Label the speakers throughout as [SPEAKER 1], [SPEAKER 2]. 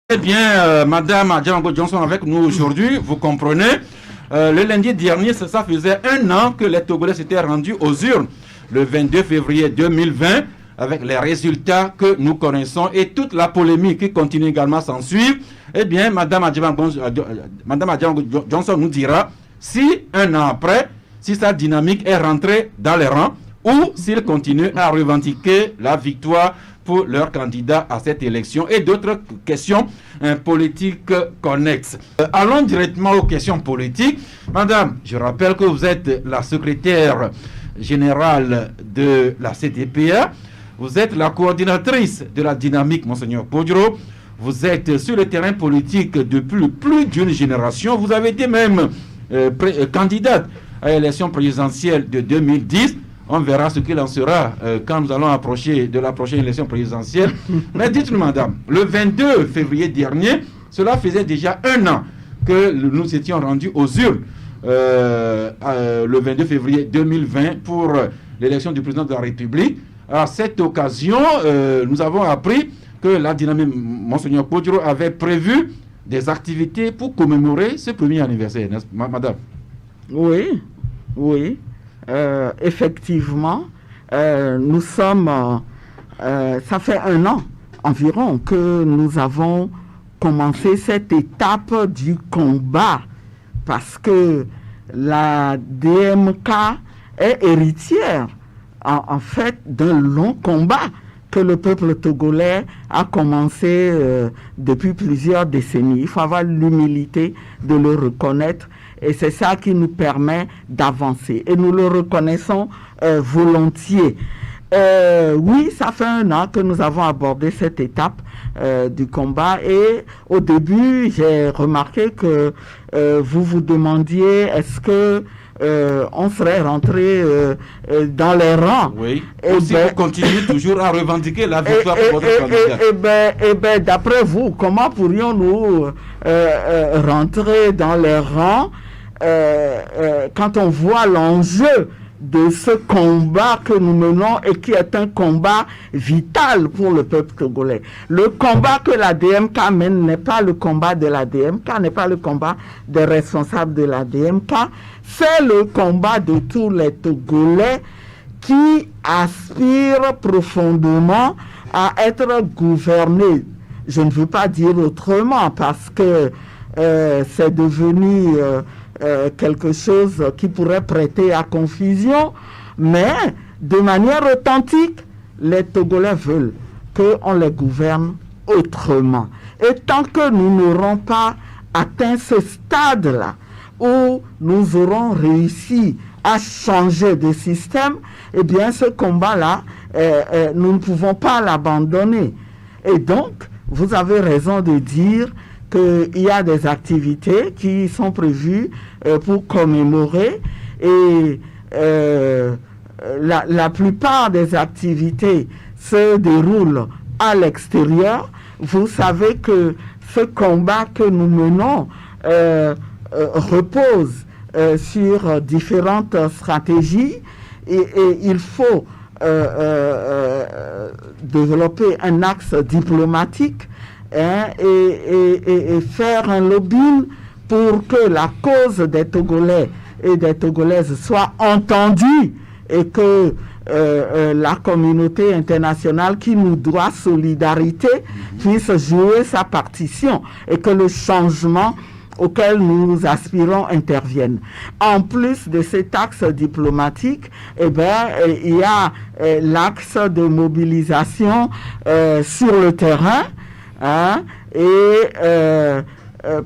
[SPEAKER 1] Eh bien, Madame Adjango Johnson avec nous aujourd'hui, vous comprenez, le lundi dernier, ça faisait un an que les Togolais s'étaient rendus aux urnes, le 22 février 2020, avec les résultats que nous connaissons et toute la polémique qui continue également à s'en suivre. Eh bien, Madame Adjango Johnson nous dira si, un an après, si sa dynamique est rentrée dans les rangs ou s'il continue à revendiquer la victoire pour leur candidat à cette élection et d'autres questions politiques connexes. Allons directement aux questions politiques. Madame, je rappelle que vous êtes la secrétaire générale de la CDPA, vous êtes la coordinatrice de la dynamique, Monseigneur Podjoro, vous êtes sur le terrain politique depuis plus d'une génération, vous avez été même candidate à l'élection présidentielle de 2010. On verra ce qu'il en sera quand nous allons approcher de la prochaine élection présidentielle. Mais dites-nous, madame, le 22 février dernier, cela faisait déjà un an que nous étions rendus aux urnes le 22 février 2020 pour l'élection du président de la République. À cette occasion, nous avons appris que la dynamique Monseigneur Podjoro avait prévu des activités pour commémorer ce premier anniversaire, madame.
[SPEAKER 2] Oui, oui. Effectivement, nous sommes, ça fait un an environ que nous avons commencé cette étape du combat parce que la DMK est héritière en fait d'un long combat que le peuple togolais a commencé depuis plusieurs décennies. Il faut avoir l'humilité de le reconnaître. Et c'est ça qui nous permet d'avancer. Et nous le reconnaissons volontiers. Oui, ça fait un an que nous avons abordé cette étape du combat. Et au début, j'ai remarqué que vous vous demandiez est-ce que on serait rentré dans les rangs.
[SPEAKER 1] Oui. Et si vous continuez toujours à revendiquer la victoire de votre candidat.
[SPEAKER 2] D'après vous, comment pourrions-nous rentrer dans les rangs quand on voit l'enjeu de ce combat que nous menons et qui est un combat vital pour le peuple togolais. Le combat que la DMK mène n'est pas le combat de la DMK, n'est pas le combat des responsables de la DMK, c'est le combat de tous les Togolais qui aspirent profondément à être gouvernés. Je ne veux pas dire autrement parce que c'est devenu quelque chose qui pourrait prêter à confusion, mais de manière authentique, les Togolais veulent qu'on les gouverne autrement. Et tant que nous n'aurons pas atteint ce stade-là, où nous aurons réussi à changer de système, eh bien ce combat-là, nous ne pouvons pas l'abandonner. Et donc, vous avez raison de dire qu'il y a des activités qui sont prévues pour commémorer et la plupart des activités se déroulent à l'extérieur. Vous savez que ce combat que nous menons repose sur différentes stratégies et il faut développer un axe diplomatique et faire un lobbying pour que la cause des Togolais et des Togolaises soit entendue et que la communauté internationale qui nous doit solidarité puisse jouer sa partition et que le changement auquel nous aspirons intervienne. En plus de cet axe diplomatique, eh bien, il y a l'axe de mobilisation sur le terrain. Hein, et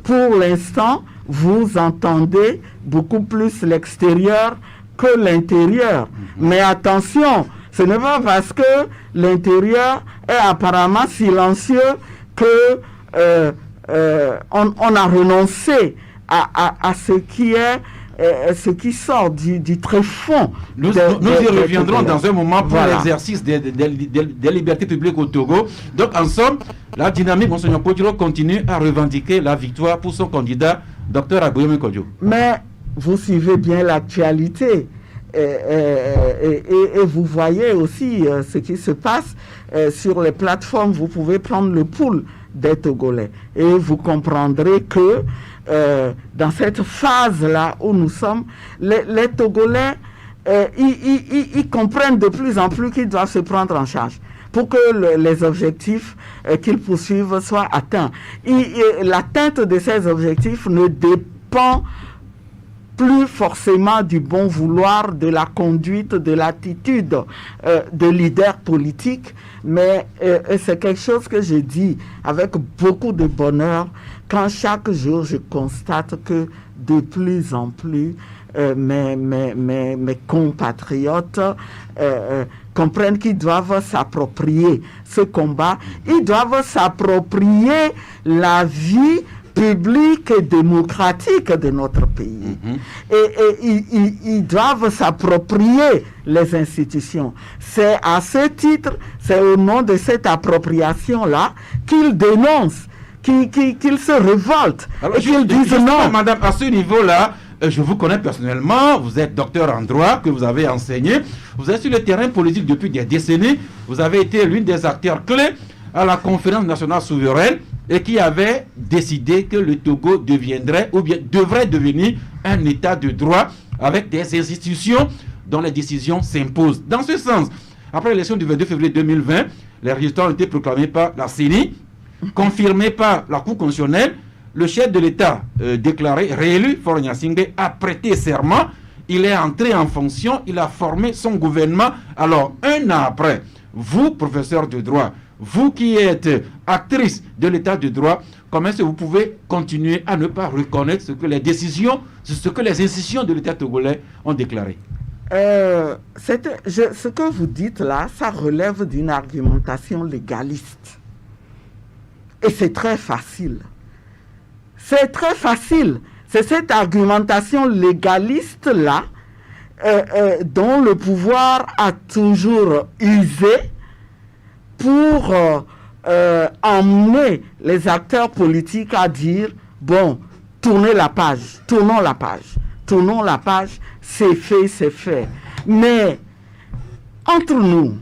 [SPEAKER 2] pour l'instant, vous entendez beaucoup plus l'extérieur que l'intérieur. Mais attention, ce n'est pas parce que l'intérieur est apparemment silencieux que on a renoncé à ce qui est ce qui sort du tréfonds.
[SPEAKER 1] Nous y reviendrons dans un moment pour l'exercice des libertés publiques au Togo. Donc, en somme, la dynamique, Monseigneur Podjoro continue à revendiquer la victoire pour son candidat, Dr Aboyome Kodjo.
[SPEAKER 2] Mais vous suivez bien l'actualité. Et vous voyez aussi ce qui se passe sur les plateformes. Vous pouvez prendre le pouls des Togolais. Et vous comprendrez que dans cette phase-là où nous sommes, les Togolais, ils comprennent de plus en plus qu'ils doivent se prendre en charge pour que les objectifs qu'ils poursuivent soient atteints. L'atteinte de ces objectifs ne dépend plus forcément du bon vouloir, de la conduite, de l'attitude de leaders politiques, mais c'est quelque chose que je dis avec beaucoup de bonheur quand chaque jour je constate que de plus en plus mes compatriotes comprennent qu'ils doivent s'approprier ce combat, ils doivent s'approprier la vie publique et démocratique de notre pays. Et ils doivent s'approprier les institutions. C'est à ce titre, c'est au nom de cette appropriation-là qu'ils dénoncent, qu'ils se révoltent.
[SPEAKER 1] Alors,
[SPEAKER 2] et qu'ils disent non.
[SPEAKER 1] Madame, à ce niveau-là, je vous connais personnellement, vous êtes docteur en droit, que vous avez enseigné, vous êtes sur le terrain politique depuis des décennies, vous avez été l'une des acteurs clés à la conférence nationale souveraine et qui avait décidé que le Togo deviendrait ou bien devrait devenir un état de droit avec des institutions dont les décisions s'imposent. Dans ce sens, après l'élection du 22 février 2020, les résultats ont été proclamés par la CENI, confirmés par la Cour constitutionnelle. Le chef de l'État déclaré, réélu, Faure Gnassingbé, a prêté serment. Il est entré en fonction, il a formé son gouvernement. Alors, un an après, vous, professeur de droit, vous qui êtes actrice de l'état de droit, comment est-ce que vous pouvez continuer à ne pas reconnaître ce que les décisions, ce que les institutions de l'état togolais ont déclaré?
[SPEAKER 2] Ce que vous dites là, ça relève d'une argumentation légaliste. Et c'est très facile. C'est très facile. C'est cette argumentation légaliste-là dont le pouvoir a toujours usé pour emmener les acteurs politiques à dire, bon, tournons la page, c'est fait. Mais, entre nous,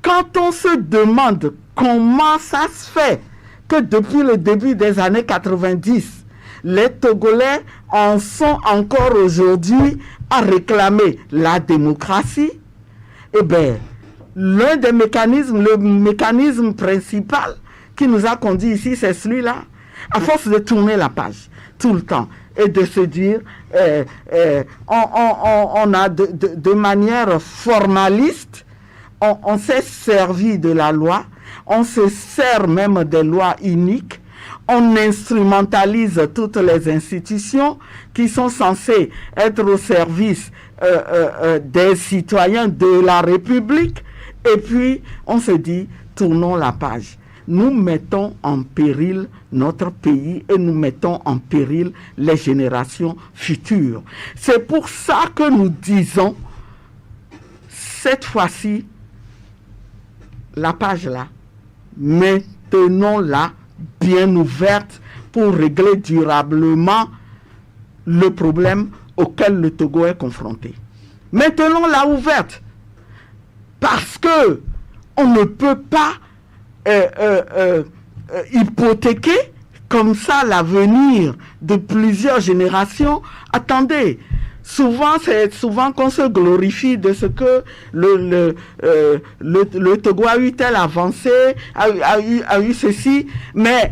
[SPEAKER 2] quand on se demande comment ça se fait que depuis le début des années 90, les Togolais en sont encore aujourd'hui à réclamer la démocratie, eh bien, l'un des mécanismes, le mécanisme principal qui nous a conduit ici, c'est celui-là. À force de tourner la page tout le temps et de se dire, on a de manière formaliste, on s'est servi de la loi, on se sert même des lois uniques, on instrumentalise toutes les institutions qui sont censées être au service des citoyens de la République, et puis on se dit, tournons la page. Nous mettons en péril notre pays et nous mettons en péril les générations futures. C'est pour ça que nous disons, cette fois-ci, la page là, maintenons-la bien ouverte pour régler durablement le problème auquel le Togo est confronté. Maintenons-la ouverte parce que on ne peut pas hypothéquer comme ça l'avenir de plusieurs générations. Attendez, c'est souvent qu'on se glorifie de ce que le Togo a eu telle avancée, a eu ceci, mais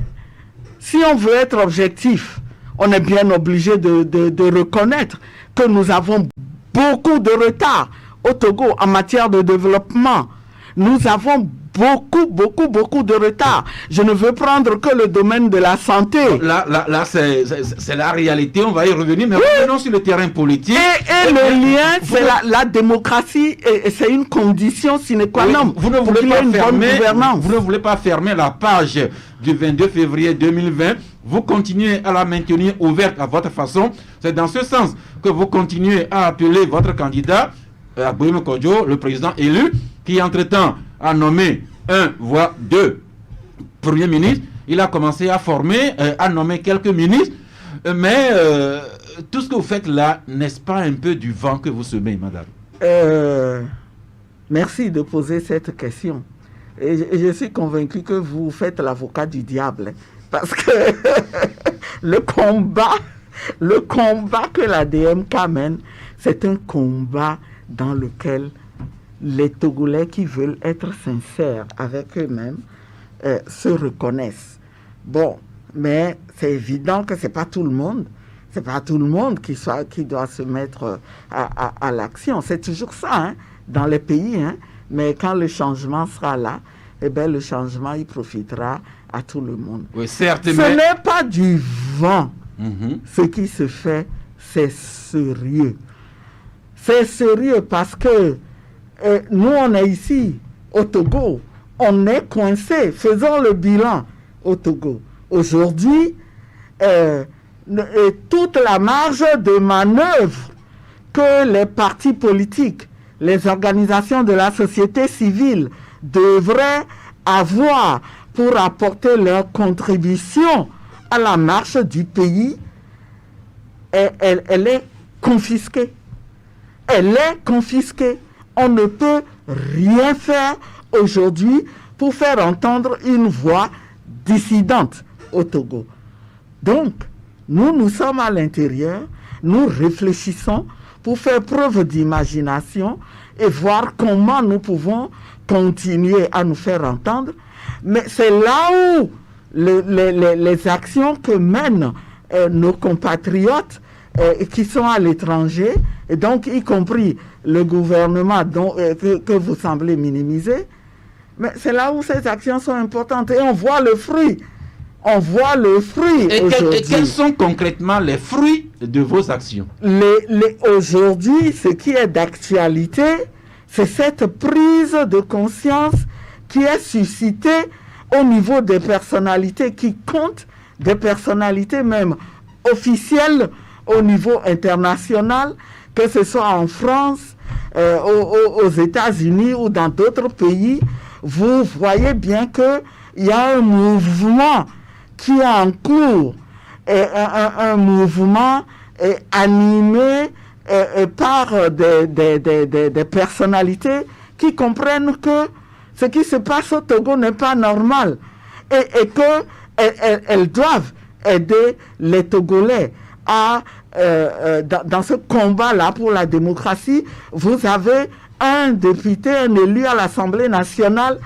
[SPEAKER 2] si on veut être objectif, on est bien obligé de reconnaître que nous avons beaucoup de retard au Togo en matière de développement. Nous avons beaucoup de retard. Je ne veux prendre que le domaine de la santé.
[SPEAKER 1] Là c'est la réalité, on va y revenir, mais revenons sur le terrain politique.
[SPEAKER 2] Et le lien, c'est la démocratie, et c'est une condition sine qua non
[SPEAKER 1] pour qu'il y ait une bonne gouvernance. Vous ne voulez pas fermer la page du 22 février 2020, vous continuez à la maintenir ouverte à votre façon. C'est dans ce sens que vous continuez à appeler votre candidat, Aboyeme Kodjo, le président élu, qui entre-temps a nommé voire deux premiers ministres. Il a commencé à former, à nommer quelques ministres. Mais tout ce que vous faites là, n'est-ce pas un peu du vent que vous semez, madame?
[SPEAKER 2] Merci de poser cette question. et je suis convaincu que vous faites l'avocat du diable, hein, parce que le combat que la DMK mène, c'est un combat dans lequel les Togolais qui veulent être sincères avec eux-mêmes se reconnaissent. Bon, mais c'est évident que c'est pas tout le monde qui doit se mettre à l'action. C'est toujours ça, hein, dans les pays, hein, mais quand le changement sera là, eh bien, le changement, il profitera à tout le monde.
[SPEAKER 1] Oui, certes,
[SPEAKER 2] Ce n'est pas du vent. Ce qui se fait, c'est sérieux. C'est sérieux parce que nous, on est ici, au Togo. On est coincé. Faisons le bilan au Togo. Aujourd'hui, toute la marge de manœuvre que les partis politiques, les organisations de la société civile devraient avoir pour apporter leur contribution à la marche du pays, elle est confisquée. Elle est confisquée. On ne peut rien faire aujourd'hui pour faire entendre une voix dissidente au Togo. Donc, nous sommes à l'intérieur, nous réfléchissons pour faire preuve d'imagination et voir comment nous pouvons continuer à nous faire entendre. Mais c'est là où les actions que mènent nos compatriotes qui sont à l'étranger, et donc y compris le gouvernement que vous semblez minimiser, mais c'est là où ces actions sont importantes et on voit le fruit. On voit le fruit aujourd'hui.
[SPEAKER 1] Et quels sont concrètement les fruits de vos actions?
[SPEAKER 2] Aujourd'hui, ce qui est d'actualité, c'est cette prise de conscience qui est suscitée au niveau des personnalités qui comptent, des personnalités même officielles au niveau international, que ce soit en France, aux États-Unis ou dans d'autres pays. Vous voyez bien qu'il y a un mouvement qui est en cours, un mouvement animé par des personnalités qui comprennent que ce qui se passe au Togo n'est pas normal et qu'elles doivent aider les Togolais dans ce combat-là pour la démocratie. Vous avez un député, un élu à l'Assemblée nationale.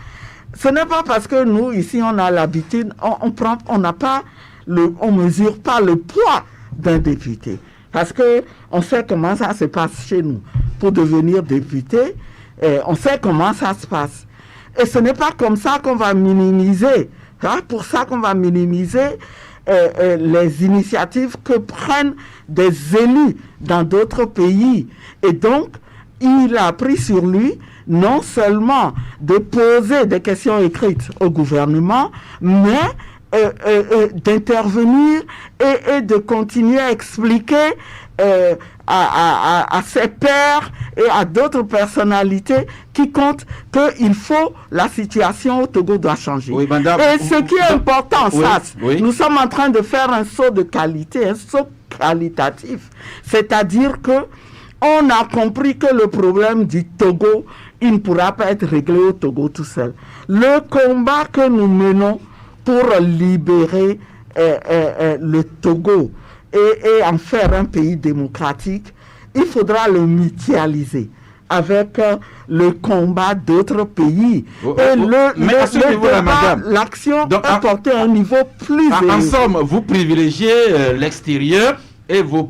[SPEAKER 2] Ce n'est pas parce que nous, ici, on a l'habitude, on mesure pas le poids d'un député. Parce que on sait comment ça se passe chez nous. Pour devenir député, on sait comment ça se passe. Et ce n'est pas comme ça qu'on va minimiser. Hein, pour ça qu'on va minimiser les initiatives que prennent des élus dans d'autres pays. Et donc, il a pris sur lui non seulement de poser des questions écrites au gouvernement, mais d'intervenir et de continuer à expliquer à ses pairs et à d'autres personnalités qui comptent qu'il faut, la situation au Togo doit changer. Oui, madame, et ce qui est important, nous sommes en train de faire un saut de qualité, un saut qualitatif. C'est-à-dire que on a compris que le problème du Togo, il ne pourra pas être réglé au Togo tout seul. Le combat que nous menons pour libérer le Togo et en faire un pays démocratique, il faudra le mutualiser avec le combat d'autres pays. L'action doit porter à un niveau plus élevé.
[SPEAKER 1] En somme, vous privilégiez l'extérieur et vos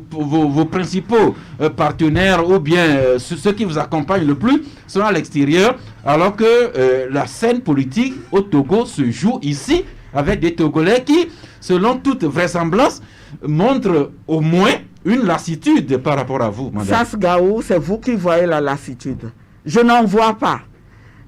[SPEAKER 1] principaux partenaires ou bien ceux qui vous accompagnent le plus sont à l'extérieur, alors que la scène politique au Togo se joue ici avec des Togolais qui, selon toute vraisemblance, montrent au moins une lassitude par rapport à vous, madame.
[SPEAKER 2] Sasgaou, c'est vous qui voyez la lassitude. Je n'en vois pas.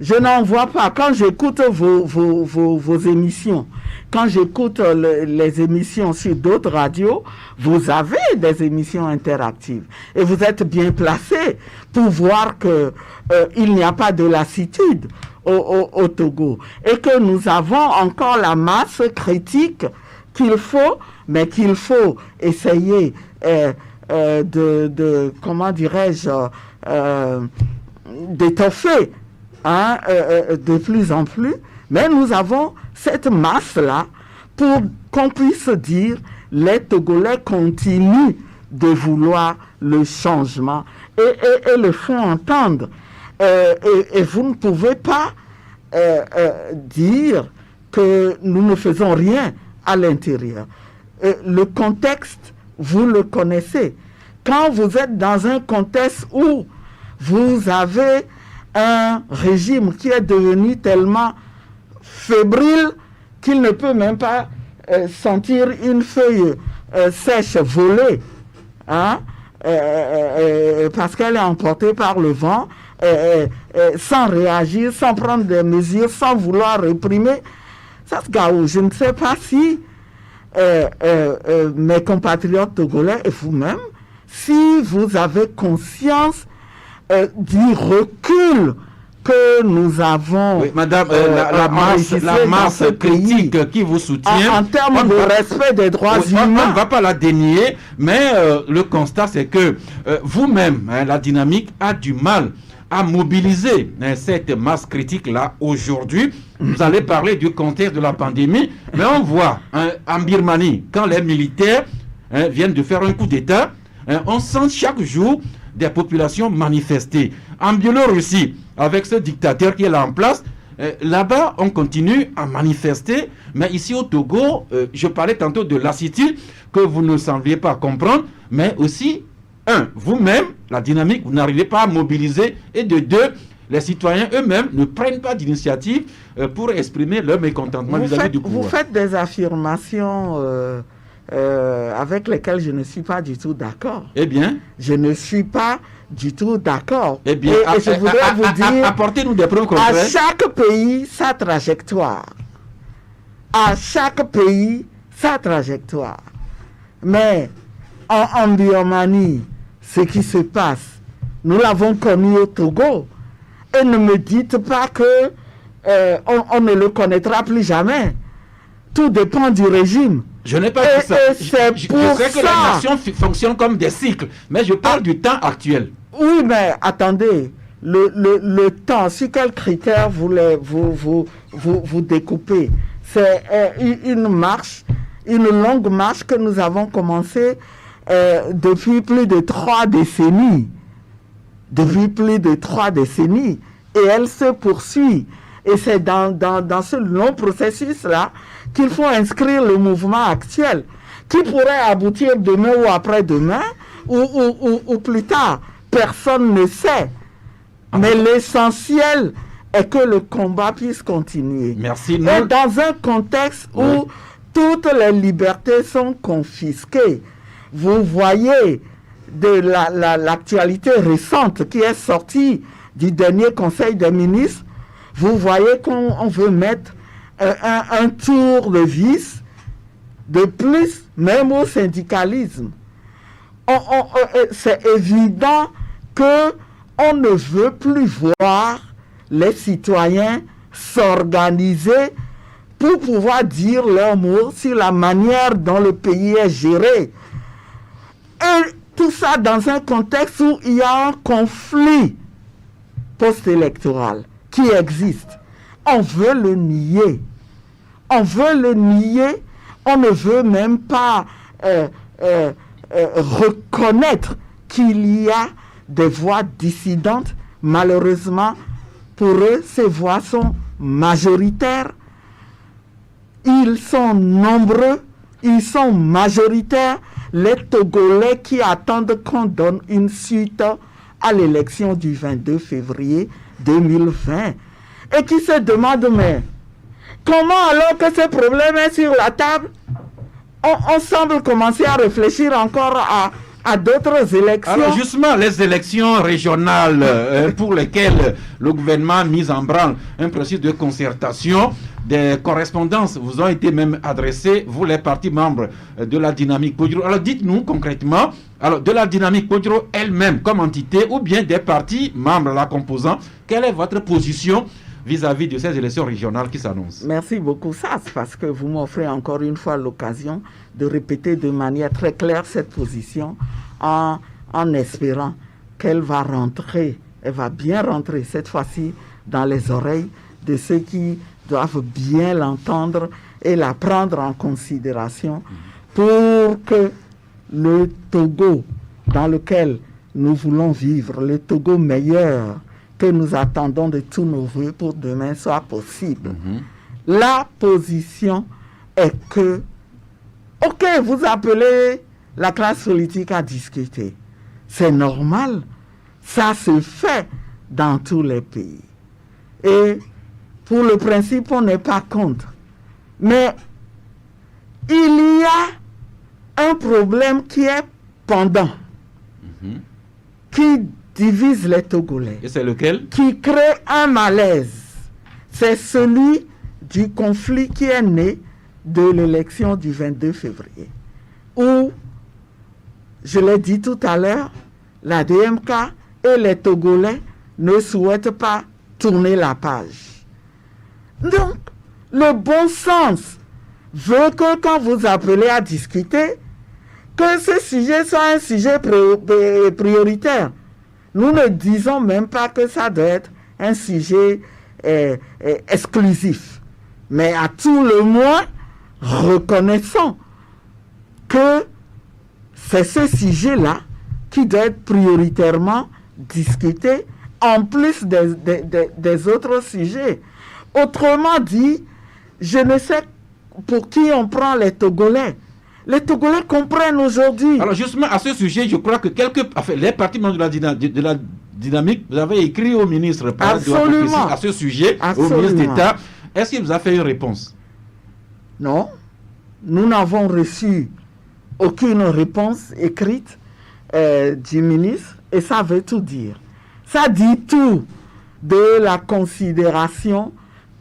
[SPEAKER 2] Je n'en vois pas. Quand j'écoute vos émissions, quand j'écoute les émissions sur d'autres radios, vous avez des émissions interactives. Et vous êtes bien placé pour voir qu'il n'y a pas de lassitude au Togo. Et que nous avons encore la masse critique qu'il faut, mais qu'il faut essayer comment dirais-je, d'étoffer de plus en plus, mais nous avons cette masse-là pour qu'on puisse dire les Togolais continuent de vouloir le changement et le font entendre. Et vous ne pouvez pas dire que nous ne faisons rien à l'intérieur. Le contexte, vous le connaissez. Quand vous êtes dans un contexte où vous avez un régime qui est devenu tellement fébrile qu'il ne peut même pas sentir une feuille sèche voler, parce qu'elle est emportée par le vent, sans réagir, sans prendre des mesures, sans vouloir réprimer. Ça se gâte. Je ne sais pas si mes compatriotes togolais et vous-même, si vous avez conscience du recul que nous avons.
[SPEAKER 1] Oui, madame, la masse critique qui vous soutient.
[SPEAKER 2] En termes de respect des droits humains.
[SPEAKER 1] On ne va pas la dénier, mais le constat, c'est que vous-même, la dynamique a du mal à mobiliser cette masse critique-là aujourd'hui. Vous allez parler du contexte de la pandémie, mais on voit en Birmanie, quand les militaires viennent de faire un coup d'État, on sent chaque jour des populations manifester. En Biélorussie, avec ce dictateur qui est là en place, là-bas, on continue à manifester, mais ici au Togo, je parlais tantôt de lassitude que vous ne sembliez pas comprendre, mais aussi, vous-même, la dynamique, vous n'arrivez pas à mobiliser, et de deux, les citoyens eux-mêmes ne prennent pas d'initiative pour exprimer leur mécontentement vis-à-vis du pouvoir.
[SPEAKER 2] Vous faites des affirmations avec lesquelles je ne suis pas du tout d'accord.
[SPEAKER 1] Eh bien,
[SPEAKER 2] je ne suis pas du tout d'accord.
[SPEAKER 1] Eh bien,
[SPEAKER 2] et je voudrais vous dire,
[SPEAKER 1] apportez-nous des preuves concrètes.
[SPEAKER 2] À chaque pays, sa trajectoire. À chaque pays, sa trajectoire. Mais en Birmanie, ce qui se passe, nous l'avons connu au Togo. Et ne me dites pas que on ne le connaîtra plus jamais. Tout dépend du régime.
[SPEAKER 1] Je n'ai pas dit ça. Je sais que la nation fonctionne comme des cycles, mais je parle du temps actuel.
[SPEAKER 2] Oui, mais attendez, le temps, sur quels critères vous découpez? C'est une marche, une longue marche que nous avons commencée depuis plus de 3 décennies. Depuis plus de 3 décennies. Et elle se poursuit. Et c'est dans ce long processus-là qu'il faut inscrire le mouvement actuel, qui pourrait aboutir demain ou après-demain, ou plus tard. Personne ne sait. Mais l'essentiel est que le combat puisse continuer.
[SPEAKER 1] Merci.
[SPEAKER 2] Et dans un contexte où toutes les libertés sont confisquées, vous voyez de l'actualité récente qui est sortie du dernier Conseil des ministres, vous voyez qu'on veut mettre un tour de vis de plus, même au syndicalisme. C'est évident qu'on ne veut plus voir les citoyens s'organiser pour pouvoir dire leur mot sur la manière dont le pays est géré. Et tout ça dans un contexte où il y a un conflit post-électoral qui existe. On veut le nier. On veut le nier. On ne veut même pas reconnaître qu'il y a des voix dissidentes. Malheureusement, pour eux, ces voix sont majoritaires. Ils sont nombreux, ils sont majoritaires. Les Togolais qui attendent qu'on donne une suite à l'élection du 22 février 2020 et qui se demandent, mais comment alors que ce problème est sur la table, on semble commencer à réfléchir encore à d'autres élections.
[SPEAKER 1] Alors justement, les élections régionales pour lesquelles le gouvernement a mis en branle un processus de concertation, des correspondances vous ont été même adressées, vous les partis membres de la dynamique Podjoro. Alors dites-nous concrètement, alors de la dynamique Podjoro elle-même comme entité ou bien des partis membres la composant, quelle est votre position vis-à-vis de ces élections régionales qui s'annoncent?
[SPEAKER 2] Merci beaucoup, Sas, parce que vous m'offrez encore une fois l'occasion de répéter de manière très claire cette position en espérant qu'elle va rentrer, elle va bien rentrer cette fois-ci dans les oreilles de ceux qui doivent bien l'entendre et la prendre en considération pour que le Togo dans lequel nous voulons vivre, le Togo meilleur que nous attendons de tous nos voeux pour demain soit possible. La position est que, ok, vous appelez la classe politique à discuter. C'est normal. Ça se fait dans tous les pays. Et pour le principe, on n'est pas contre. Mais il y a un problème qui est pendant, qui divise les Togolais.
[SPEAKER 1] Et c'est lequel?
[SPEAKER 2] Qui crée un malaise. C'est celui du conflit qui est né de l'élection du 22 février. Où, je l'ai dit tout à l'heure, la DMK et les Togolais ne souhaitent pas tourner la page. Donc, le bon sens veut que quand vous appelez à discuter, que ce sujet soit un sujet prioritaire. Nous ne disons même pas que ça doit être un sujet exclusif. Mais à tout le moins, reconnaissons que c'est ce sujet-là qui doit être prioritairement discuté en plus des autres sujets. Autrement dit, je ne sais pour qui on prend les Togolais. Les Togolais comprennent aujourd'hui.
[SPEAKER 1] Alors justement, à ce sujet, je crois que les partis membres de la dynamique, vous avez écrit au ministre à ce sujet,
[SPEAKER 2] Absolument.
[SPEAKER 1] Au ministre d'État. Est-ce qu'il vous a fait une réponse?
[SPEAKER 2] Non. Nous n'avons reçu aucune réponse écrite du ministre et ça veut tout dire. Ça dit tout de la considération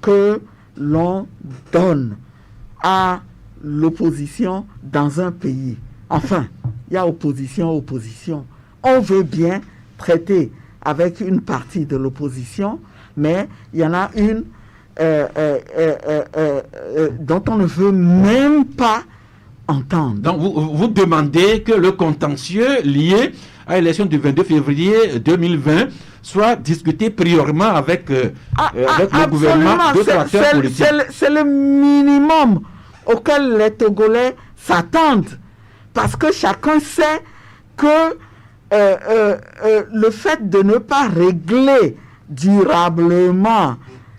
[SPEAKER 2] que l'on donne à l'opposition dans un pays. Enfin, il y a opposition. On veut bien traiter avec une partie de l'opposition, mais il y en a une dont on ne veut même pas entendre.
[SPEAKER 1] Donc vous demandez que le contentieux lié à l'élection du 22 février 2020 soit discuté prioritairement avec le gouvernement, d'autres acteurs politiques.
[SPEAKER 2] C'est le minimum auquel les Togolais s'attendent. Parce que chacun sait que le fait de ne pas régler durablement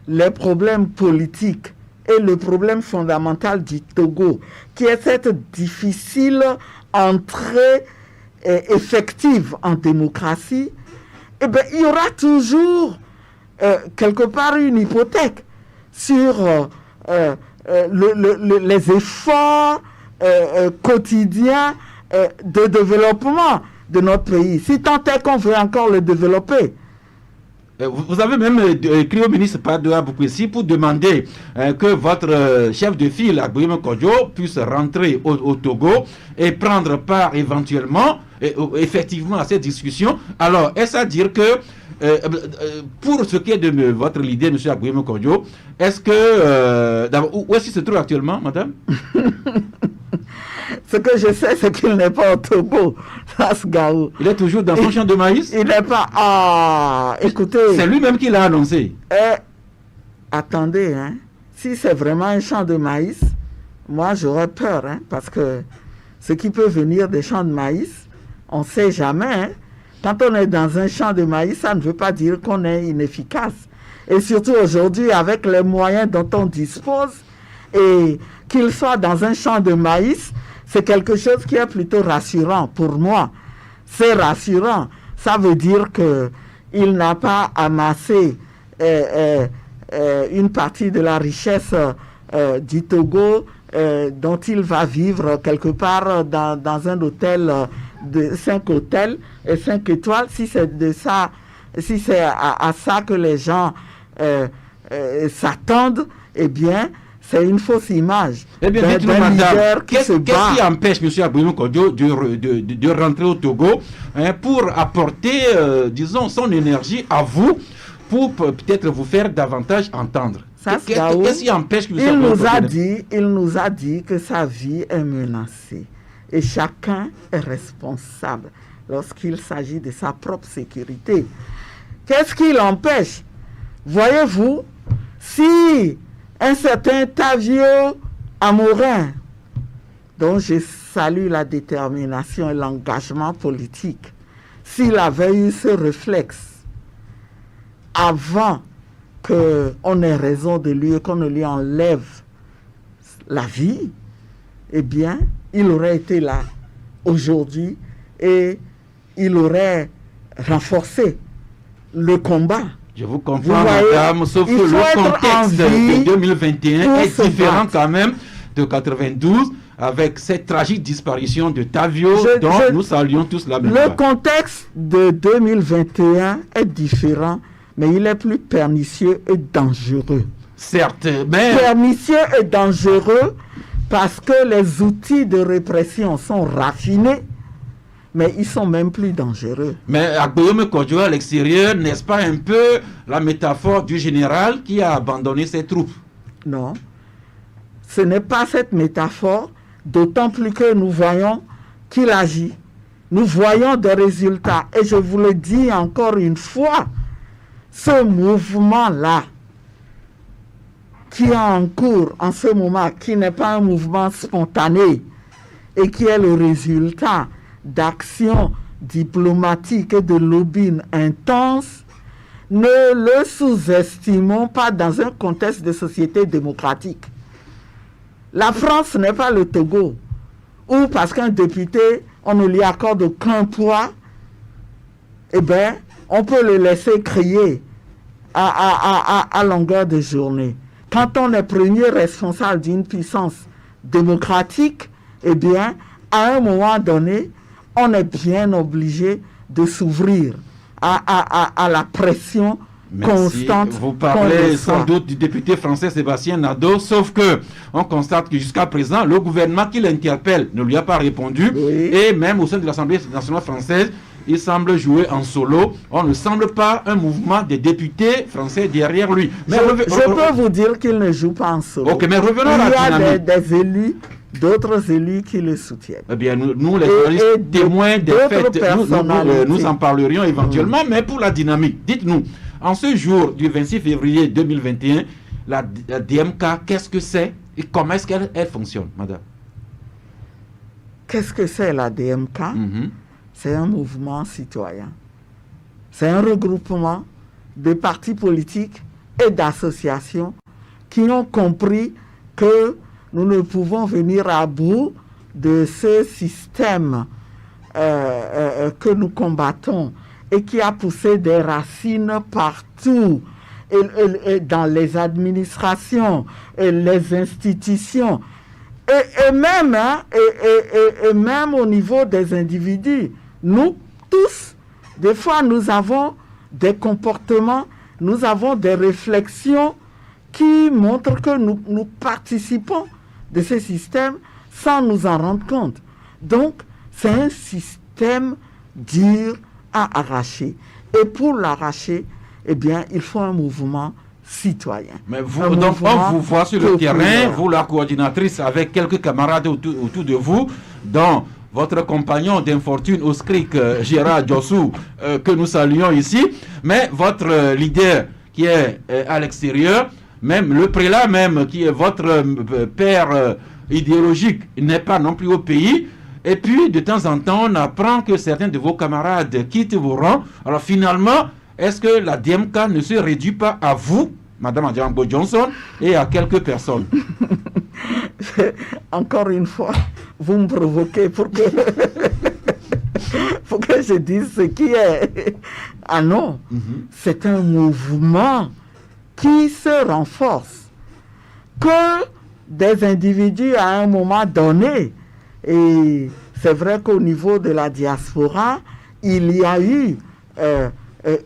[SPEAKER 2] les problèmes politiques et le problème fondamental du Togo, qui est cette difficile entrée effective en démocratie, eh bien, il y aura toujours quelque part une hypothèque sur les efforts quotidiens de développement de notre pays, si tant est qu'on veut encore le développer.
[SPEAKER 1] Vous avez même écrit au ministre Padoa Boukwesi pour demander que votre chef de file, Agbouima Kodjo, puisse rentrer au Togo et prendre part éventuellement, effectivement, à cette discussion. Alors, est-ce à dire que, pour ce qui est de votre leader, M. Agbouima Kodjo, est-ce que... où est-ce qu'il se trouve actuellement, madame?
[SPEAKER 2] Ce que je sais, c'est qu'il n'est pas au Togo, Asgaou.
[SPEAKER 1] Il est toujours dans son champ de maïs?
[SPEAKER 2] Il n'est pas... Ah, écoutez...
[SPEAKER 1] C'est lui-même qui l'a annoncé.
[SPEAKER 2] Attendez, hein. Si c'est vraiment un champ de maïs, moi j'aurais peur, hein, parce que ce qui peut venir des champs de maïs, on ne sait jamais. Hein. Quand on est dans un champ de maïs, ça ne veut pas dire qu'on est inefficace. Et surtout aujourd'hui, avec les moyens dont on dispose, et qu'il soit dans un champ de maïs, c'est quelque chose qui est plutôt rassurant pour moi. C'est rassurant. Ça veut dire qu'il n'a pas amassé une partie de la richesse du Togo dont il va vivre quelque part dans un hôtel de 5 hôtels et 5 étoiles. Si c'est de ça, si c'est à ça que les gens s'attendent, eh bien, c'est une fausse image.
[SPEAKER 1] Eh bien, dites-nous, madame, qu'est-ce qui empêche M. Agbouima Kodjo de rentrer au Togo pour apporter, disons, son énergie à vous, pour peut-être vous faire davantage entendre? Qu'est-ce qui empêche que
[SPEAKER 2] il nous a dit que sa vie est menacée. Et chacun est responsable lorsqu'il s'agit de sa propre sécurité. Qu'est-ce qui l'empêche Voyez-vous, si un certain Tavio Amorin, dont je salue la détermination et l'engagement politique, s'il avait eu ce réflexe avant qu'on ait raison de lui et qu'on ne lui enlève la vie, eh bien, il aurait été là aujourd'hui et il aurait renforcé le combat.
[SPEAKER 1] Je vous comprends, madame, sauf que le contexte de 2021 est différent quand même de 92, avec cette tragique disparition de Tavio, dont nous saluons tous la mémoire.
[SPEAKER 2] Le contexte de 2021 est différent, mais il est plus pernicieux et dangereux.
[SPEAKER 1] Certes, mais...
[SPEAKER 2] Pernicieux et dangereux parce que les outils de répression sont raffinés, mais ils sont même plus dangereux.
[SPEAKER 1] Mais Agboyome Kodjo à l'extérieur, n'est-ce pas un peu la métaphore du général qui a abandonné ses troupes?
[SPEAKER 2] Non, ce n'est pas cette métaphore, d'autant plus que nous voyons qu'il agit. Nous voyons des résultats. Et je vous le dis encore une fois, ce mouvement-là, qui est en cours en ce moment, qui n'est pas un mouvement spontané et qui est le résultat d'actions diplomatiques et de lobbying intenses, ne le sous-estimons pas dans un contexte de société démocratique. La France n'est pas le Togo, où parce qu'un député, on ne lui accorde qu'un poids, eh bien, on peut le laisser crier à longueur de journée. Quand on est premier responsable d'une puissance démocratique, eh bien, à un moment donné, on est bien obligé de s'ouvrir à la pression constante.
[SPEAKER 1] Vous parlez sans doute du député français Sébastien Nadeau, sauf que on constate que jusqu'à présent, le gouvernement qui l'interpelle ne lui a pas répondu, oui. Et même au sein de l'Assemblée nationale française, il semble jouer en solo. On ne semble pas un mouvement des députés français derrière lui.
[SPEAKER 2] Mais je peux vous dire qu'il ne joue pas en solo.
[SPEAKER 1] Ok, mais revenons à la dynamique.
[SPEAKER 2] Il y a des élus, d'autres élus qui le soutiennent.
[SPEAKER 1] Eh bien, nous les journalistes, témoins des faits, nous en parlerions éventuellement, mais pour la dynamique, dites-nous, en ce jour du 26 février 2021, la DMK, qu'est-ce que c'est et comment est-ce qu'elle fonctionne, madame?
[SPEAKER 2] Qu'est-ce que c'est la DMK? C'est un mouvement citoyen. C'est un regroupement de partis politiques et d'associations qui ont compris que nous ne pouvons venir à bout de ce système que nous combattons et qui a poussé des racines partout, et dans les administrations, et les institutions, et même, et même au niveau des individus. Nous tous, des fois, nous avons des comportements, nous avons des réflexions qui montrent que nous participons de ce système sans nous en rendre compte. Donc, c'est un système dur à arracher. Et pour l'arracher, eh bien, il faut un mouvement citoyen.
[SPEAKER 1] Mais vous, donc, on vous voit sur le terrain, vous, la coordinatrice, avec quelques camarades autour de vous, dont votre compagnon d'infortune au SCRIC, Gérard Diossou, que nous saluons ici, mais votre leader qui est à l'extérieur, même le prélat même, qui est votre père idéologique, n'est pas non plus au pays. Et puis, de temps en temps, on apprend que certains de vos camarades quittent vos rangs. Alors finalement, est-ce que la DMK ne se réduit pas à vous, Madame Adjambo Johnson, et à quelques personnes?
[SPEAKER 2] Encore une fois, vous me provoquez pour que je dise ce qui est. Ah non, c'est un mouvement qui se renforce. Que des individus à un moment donné, et c'est vrai qu'au niveau de la diaspora, il y a eu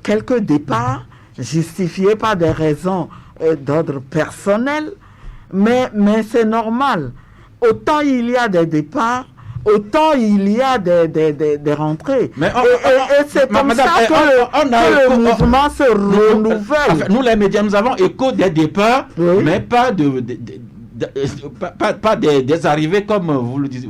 [SPEAKER 2] quelques départs justifiés par des raisons d'ordre personnel, mais c'est normal. Autant il y a des départs, autant il y a des rentrées. Et c'est comme ça que le mouvement se renouvelle.
[SPEAKER 1] Enfin, nous les médias, nous avons écho des départs, oui. Mais pas pas des arrivées comme vous le disiez,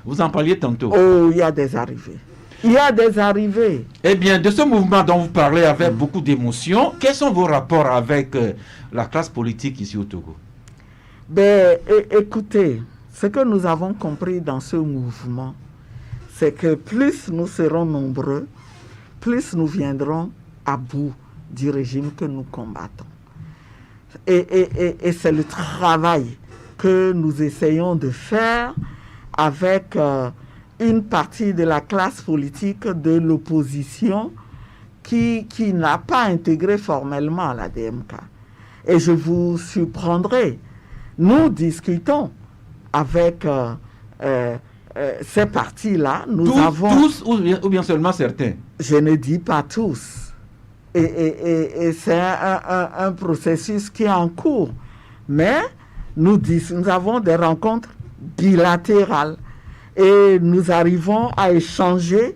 [SPEAKER 1] vous en parliez tantôt.
[SPEAKER 2] Oh, il y a des arrivées. Il y a des arrivées.
[SPEAKER 1] Eh bien, de ce mouvement dont vous parlez avec beaucoup d'émotion, quels sont vos rapports avec la classe politique ici au Togo?
[SPEAKER 2] Écoutez, ce que nous avons compris dans ce mouvement, c'est que plus nous serons nombreux, plus nous viendrons à bout du régime que nous combattons. Et c'est le travail que nous essayons de faire avec une partie de la classe politique de l'opposition qui n'a pas intégré formellement la DMK. Et je vous surprendrai, nous discutons avec ces partis-là.
[SPEAKER 1] Tous ou bien seulement certains?
[SPEAKER 2] Je ne dis pas tous. Et c'est un processus qui est en cours. Mais nous avons des rencontres bilatérales et nous arrivons à échanger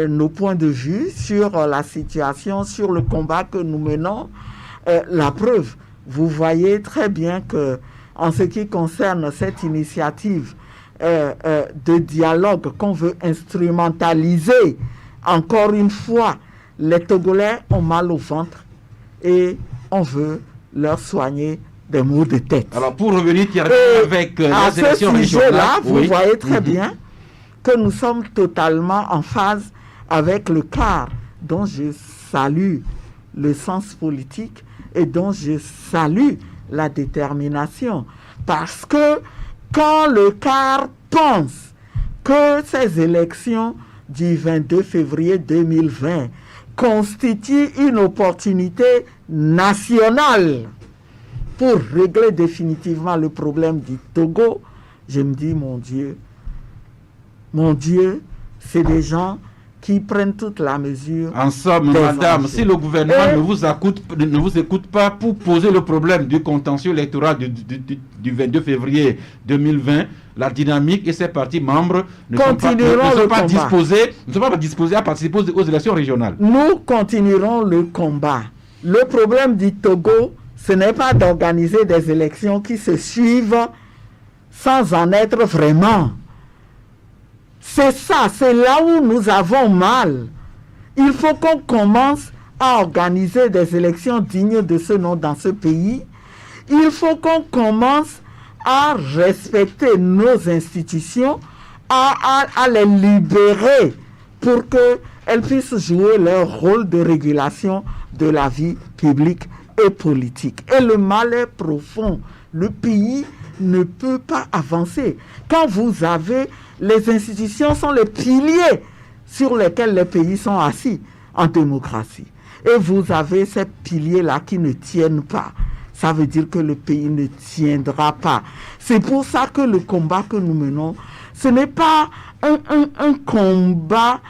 [SPEAKER 2] nos points de vue sur la situation, sur le combat que nous menons. La preuve, vous voyez très bien que en ce qui concerne cette initiative de dialogue qu'on veut instrumentaliser, encore une fois, les Togolais ont mal au ventre et on veut leur soigner des maux de tête.
[SPEAKER 1] Alors pour revenir avec les élections
[SPEAKER 2] régionales, là, vous voyez très bien que nous sommes totalement en phase avec le CAR, dont je salue le sens politique et dont je salue la détermination. Parce que quand le CAR pense que ces élections du 22 février 2020 constituent une opportunité nationale pour régler définitivement le problème du Togo, je me dis, mon Dieu, c'est des gens qui prennent toute la mesure.
[SPEAKER 1] En somme, madame, si le gouvernement ne vous écoute pas pour poser le problème du contentieux électoral du 22 février 2020, la dynamique et ses partis membres ne sont pas disposés à participer aux élections régionales.
[SPEAKER 2] Nous continuerons le combat. Le problème du Togo, ce n'est pas d'organiser des élections qui se suivent sans en être vraiment. C'est ça, c'est là où nous avons mal. Il faut qu'on commence à organiser des élections dignes de ce nom dans ce pays. Il faut qu'on commence à respecter nos institutions, à les libérer pour qu'elles puissent jouer leur rôle de régulation de la vie publique et politique. Et le mal est profond. Le pays ne peut pas avancer. Quand vous avez... Les institutions sont les piliers sur lesquels les pays sont assis en démocratie. Et vous avez ces piliers-là qui ne tiennent pas. Ça veut dire que le pays ne tiendra pas. C'est pour ça que le combat que nous menons, ce n'est pas un combat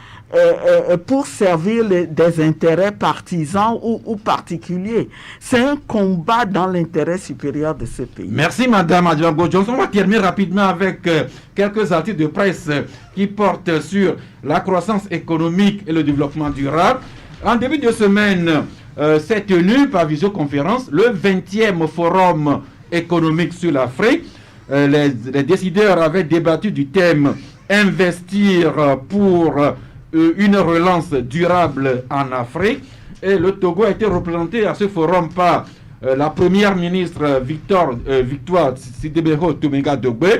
[SPEAKER 2] pour servir des intérêts partisans ou particuliers. C'est un combat dans l'intérêt supérieur de ce pays.
[SPEAKER 1] Merci Madame Adjango Johnson. On va terminer rapidement avec quelques articles de presse qui portent sur la croissance économique et le développement durable. En début de semaine, s'est tenu par visioconférence le 20e forum économique sur l'Afrique. Les décideurs avaient débattu du thème « Investir pour une relance durable en Afrique ». Et le Togo a été représenté à ce forum par la première ministre Victoire Sidibého Toumega Dogbe,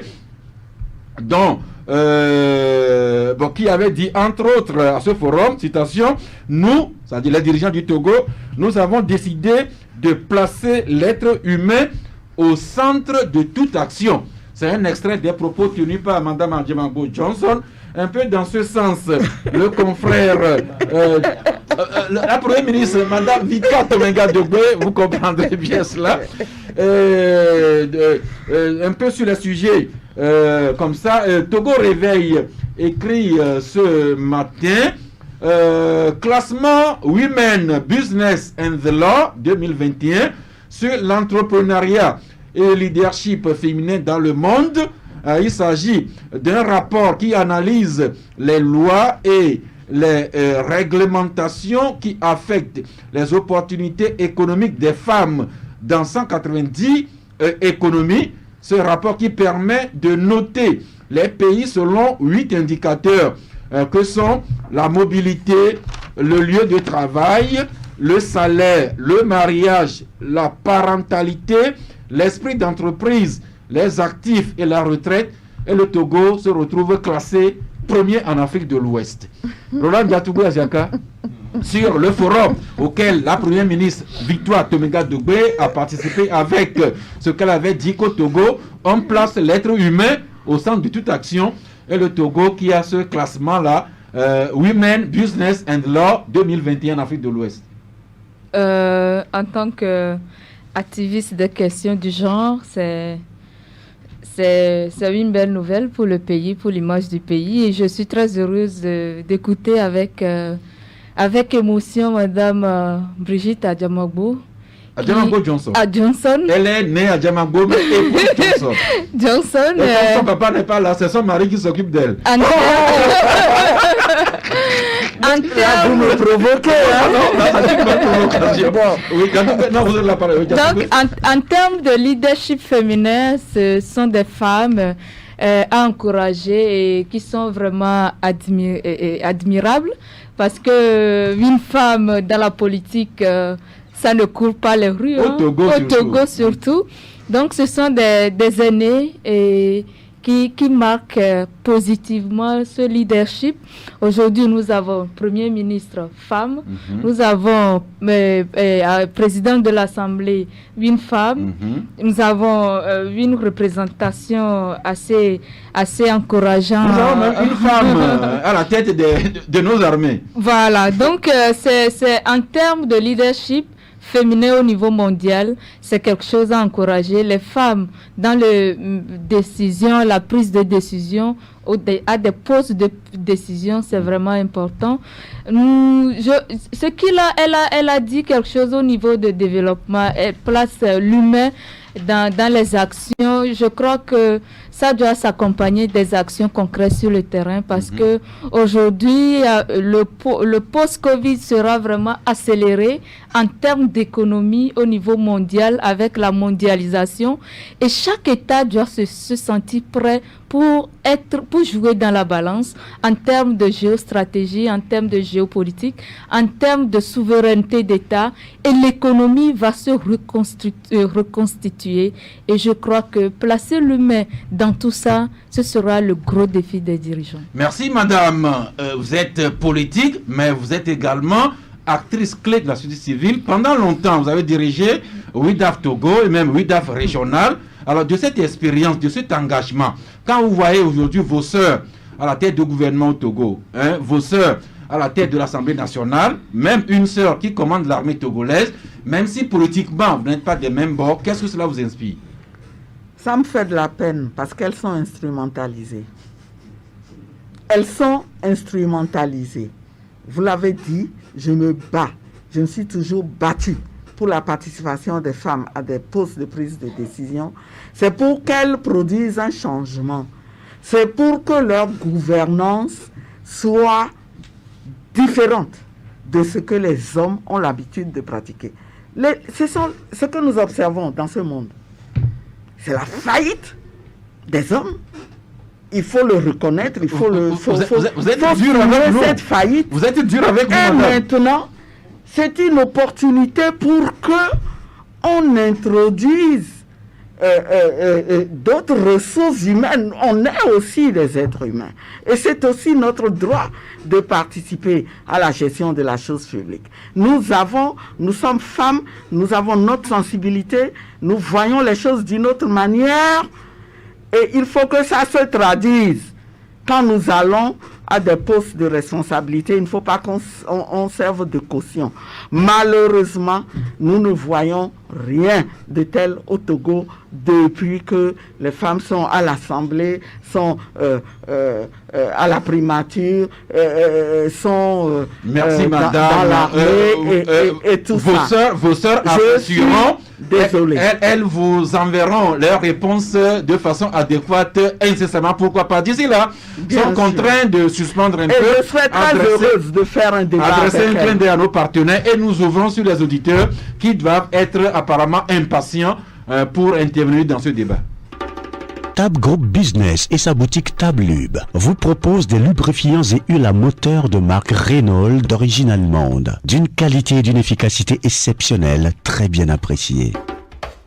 [SPEAKER 1] qui avait dit entre autres à ce forum, citation, « Nous, c'est-à-dire les dirigeants du Togo, nous avons décidé de placer l'être humain au centre de toute action ». C'est un extrait des propos tenus par Mme Adjango Johnson. Un peu dans ce sens, le confrère, la première ministre, Mme Victoire Tomenga Dogbe, vous comprendrez bien cela, un peu sur le sujet comme ça. Togo Réveil écrit ce matin, classement Women, Business and the Law 2021 sur l'entrepreneuriat et le leadership féminin dans le monde. Il s'agit d'un rapport qui analyse les lois et les réglementations qui affectent les opportunités économiques des femmes dans 190 économies. Ce rapport qui permet de noter les pays selon 8 indicateurs. que sont la mobilité, le lieu de travail, le salaire, le mariage, la parentalité, l'esprit d'entreprise, les actifs et la retraite. Et le Togo se retrouve classé premier en Afrique de l'Ouest. Roland Diatoubou Aziaka, sur le forum auquel la première ministre Victoire Tomenga Dogbé a participé avec ce qu'elle avait dit qu'au Togo, on place l'être humain au centre de toute action. Et le Togo qui a ce classement-là, Women, Business and Law 2021 en Afrique de l'Ouest.
[SPEAKER 3] En tant qu'activiste de questions du genre, c'est une belle nouvelle pour le pays, pour l'image du pays. Et je suis très heureuse d'écouter avec émotion Madame Brigitte Adjamagbo.
[SPEAKER 1] Adjamagbo Johnson.
[SPEAKER 3] À Johnson.
[SPEAKER 1] Elle est née à Adjamagbo, mais épouse Johnson.
[SPEAKER 3] Johnson.
[SPEAKER 1] Et comme son papa n'est pas là, c'est son mari qui s'occupe d'elle.
[SPEAKER 2] Vous me provoquez, hein?
[SPEAKER 3] Donc, en termes de leadership féminin, ce sont des femmes à encourager et qui sont vraiment admirables parce que une femme dans la politique, ça ne court pas les rues. Au Togo surtout. Donc, ce sont des aînés et qui marque positivement ce leadership. Aujourd'hui, nous avons Premier ministre femme, nous avons président de l'Assemblée, une femme, nous avons une représentation assez encourageante.
[SPEAKER 1] Nous avons même une femme à la tête de nos armées.
[SPEAKER 3] Voilà, donc c'est en termes de leadership féminin au niveau mondial, c'est quelque chose à encourager. Les femmes dans la prise de décision, à des postes de décision, c'est vraiment important. Elle a dit quelque chose au niveau de développement. Elle place l'humain dans les actions. Je crois que ça doit s'accompagner des actions concrètes sur le terrain parce que aujourd'hui le post-Covid sera vraiment accéléré en termes d'économie au niveau mondial avec la mondialisation et chaque État doit se sentir prêt pour jouer dans la balance en termes de géostratégie, en termes de géopolitique, en termes de souveraineté d'État et l'économie va se reconstituer et je crois que placer l'humain dans tout ça, ce sera le gros défi des dirigeants.
[SPEAKER 1] Merci madame. Vous êtes politique, mais vous êtes également actrice clé de la société civile. Pendant longtemps, vous avez dirigé WIDAF Togo et même WIDAF régional. Alors de cette expérience, de cet engagement, quand vous voyez aujourd'hui vos sœurs à la tête du gouvernement au Togo, vos sœurs à la tête de l'Assemblée nationale, même une sœur qui commande l'armée togolaise, même si politiquement vous n'êtes pas des mêmes bords, qu'est-ce que cela vous inspire?
[SPEAKER 2] Ça me fait de la peine parce qu'elles sont instrumentalisées. Elles sont instrumentalisées. Vous l'avez dit, je me bats. Je me suis toujours battue pour la participation des femmes à des postes de prise de décision. C'est pour qu'elles produisent un changement. C'est pour que leur gouvernance soit différente de ce que les hommes ont l'habitude de pratiquer. Ce que nous observons dans ce monde, c'est la faillite des hommes. Il faut le reconnaître, il faut
[SPEAKER 1] vous êtes dur avec nous.
[SPEAKER 2] Cette faillite.
[SPEAKER 1] Vous êtes dur avec nous,
[SPEAKER 2] et
[SPEAKER 1] madame.
[SPEAKER 2] maintenant, c'est une opportunité pour que on introduise d'autres ressources humaines. On est aussi des êtres humains. Et c'est aussi notre droit de participer à la gestion de la chose publique. Nous sommes femmes, nous avons notre sensibilité, nous voyons les choses d'une autre manière et il faut que ça se traduise. Quand nous allons à des postes de responsabilité, il ne faut pas qu'on serve de caution. Malheureusement, nous ne voyons rien de tel au Togo depuis que les femmes sont à l'Assemblée, sont à la primature, sont
[SPEAKER 1] merci, madame.
[SPEAKER 2] dans l'armée et tout ça.
[SPEAKER 1] Vos sœurs assureront, désolé. Elles vous enverront leurs réponses de façon adéquate incessamment. Pourquoi pas? D'ici là, sont contraints de suspendre un peu.
[SPEAKER 2] Je serais très heureuse de faire un débat.
[SPEAKER 1] Adresser un clin d'œil à nos partenaires et nous ouvrons sur les auditeurs qui doivent être apparemment impatients pour intervenir dans ce débat.
[SPEAKER 4] Tab Group Business et sa boutique Tab Lube vous proposent des lubrifiants et huiles à moteur de marque Renault d'origine allemande, d'une qualité et d'une efficacité exceptionnelle, très bien appréciée.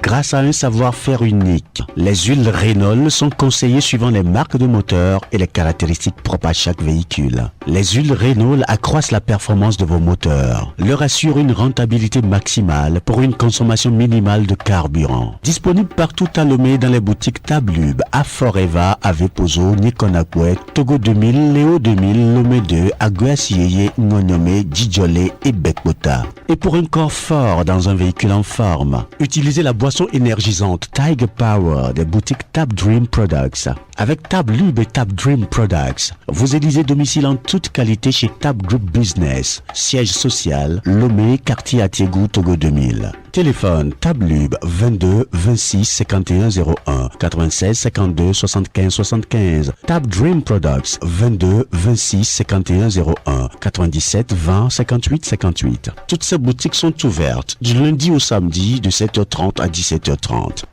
[SPEAKER 4] Grâce à un savoir-faire unique, les huiles Renault sont conseillées suivant les marques de moteurs et les caractéristiques propres à chaque véhicule. Les huiles Renault accroissent la performance de vos moteurs, leur assurent une rentabilité maximale pour une consommation minimale de carburant. Disponible partout à Lomé dans les boutiques Tab Lube, à Foreva, à Vepozo, Nikonakwe, Togo 2000, Léo 2000, Lomé 2, Aguasieye, Ngonyome, Djidjolé et Bekbota. Et pour un corps fort dans un véhicule en forme, utilisez la boisson énergisante Tiger Power des boutiques Tab Dream Products. Avec Tab Lube et Tab Dream Products, vous élisez domicile en toute qualité chez Tab Group Business, siège social, Lomé, quartier Atiégou, Togo 2000. Téléphone Tab Lube 22 26 51 01 96 52 75 75. Tab Dream Products 22 26 51 01 97 20 58 58. Toutes ces boutiques sont ouvertes du lundi au samedi de 7h30 à 17h30.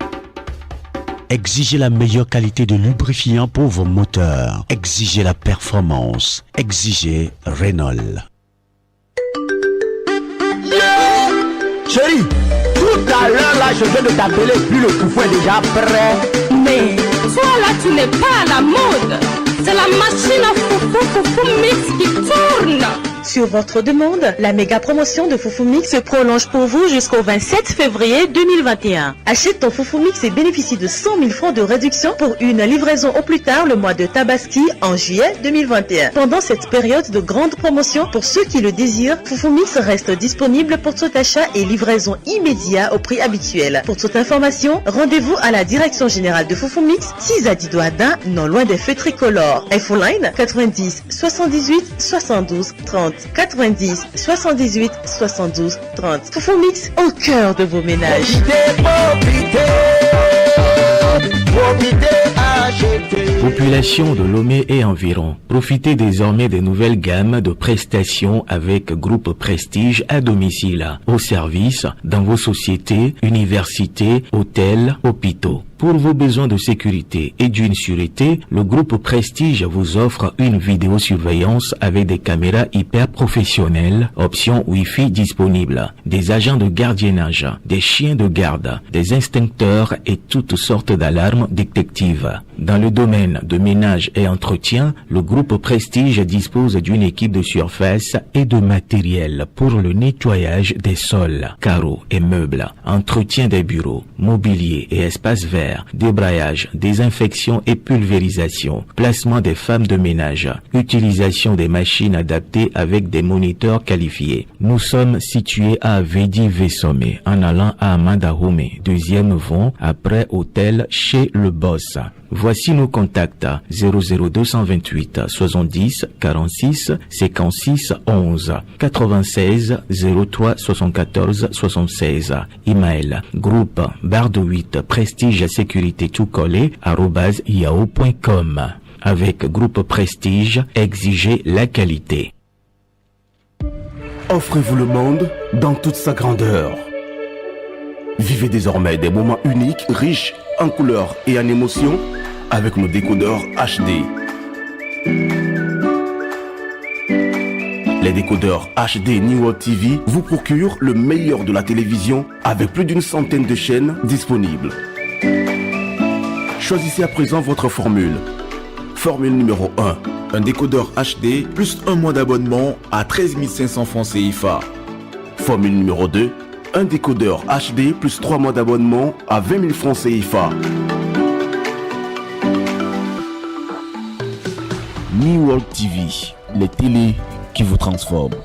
[SPEAKER 4] Exigez la meilleure qualité de lubrifiant pour vos moteurs. Exigez la performance. Exigez Renault.
[SPEAKER 2] Chérie, tout à l'heure là, je viens de t'appeler, puis le foufou est déjà prêt.
[SPEAKER 5] Mais toi là, tu n'es pas à la mode. C'est la machine à foufou mix qui tourne.
[SPEAKER 6] Sur votre demande, la méga promotion de Foufou Mix se prolonge pour vous jusqu'au 27 février 2021. Achète ton Foufou Mix et bénéficie de 100 000 francs de réduction pour une livraison au plus tard le mois de Tabaski en juillet 2021. Pendant cette période de grande promotion, pour ceux qui le désirent, Foufou Mix reste disponible pour tout achat et livraison immédiat au prix habituel. Pour toute information, rendez-vous à la direction générale de Foufou Mix, 6 à 10 Douada, non loin des feux tricolores. Infoline 90 78 72 30. 90 78 72 30. Foufou Mix au cœur de vos ménages.
[SPEAKER 7] Population de Lomé et environ, profitez désormais des nouvelles gammes de prestations avec Groupe Prestige à domicile, au service, dans vos sociétés, universités, hôtels, hôpitaux. Pour vos besoins de sécurité et d'une sûreté, le groupe Prestige vous offre une vidéosurveillance avec des caméras hyper professionnelles, option Wi-Fi disponible, des agents de gardiennage, des chiens de garde, des instincteurs et toutes sortes d'alarmes détectives. Dans le domaine de ménage et entretien, le groupe Prestige dispose d'une équipe de surface et de matériel pour le nettoyage des sols, carreaux et meubles, entretien des bureaux, mobilier et espaces verts, débrayage, désinfection et pulvérisation, placement des femmes de ménage, utilisation des machines adaptées avec des moniteurs qualifiés. Nous sommes situés à Vedi Vessomé, en allant à Amandahume, deuxième vont après hôtel chez le boss. Voici nos contacts 00228 70 46 56 11 96 03 74 76. Email groupe barde 8 prestige sécurité tout collé @yahoo.com. Avec groupe Prestige, exigez la qualité.
[SPEAKER 8] Offrez-vous le monde dans toute sa grandeur. Vivez désormais des moments uniques, riches en couleurs et en émotions avec nos décodeurs HD. Les décodeurs HD New World TV vous procurent le meilleur de la télévision avec plus d'une centaine de chaînes disponibles. Choisissez à présent votre formule. Formule numéro 1. Un décodeur HD plus un mois d'abonnement à 13 500 francs CFA. Formule numéro 2. Un décodeur HD plus 3 mois d'abonnement à 20 000 francs CFA. New World TV, les télés qui vous transforment.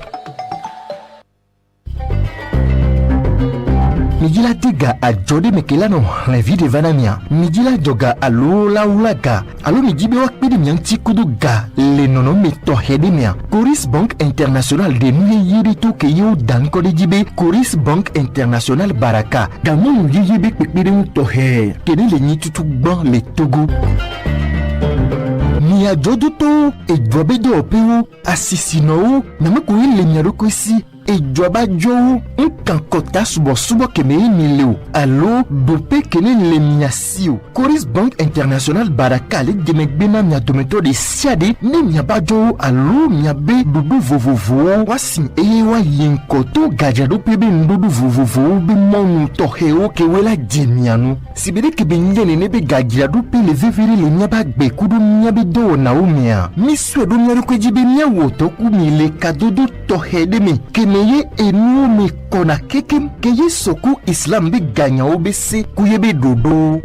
[SPEAKER 9] Mijila tiga a jode mekelano la vie de vanamia. Mijila joga alo la ulaga. Alo mijibe wakpidi mianti kuduga. Le nono meto hedemia. Coris Bank International de nuye yiri to ke yo danko de jibe. Coris Bank International Baraka. Gamon yibe pekpide to he. Kene le nyi tutu ban le Togo. Nia joduto e dwabedo opeo asisino namako ile nyaroko si e joba jowo nkan kota subo keme mileo alo dope kene le miasio Coris Bank International baraka le demegbena mia dometo de siade ni mia bajo alo mia be dudu vovovo wasim ewa yinkoto gajado pebe ndudu vovovo be monu toheo kewela jemianu sibede kebe nyene nebe gajado pe le veveri le mia bagbe kudu mia be do naumia mi swedo mia kwejibe mia woto ku mi le kadodo tohede me kemeye enu me kona kekem keye soku islam be ganya obese kuyebe dodo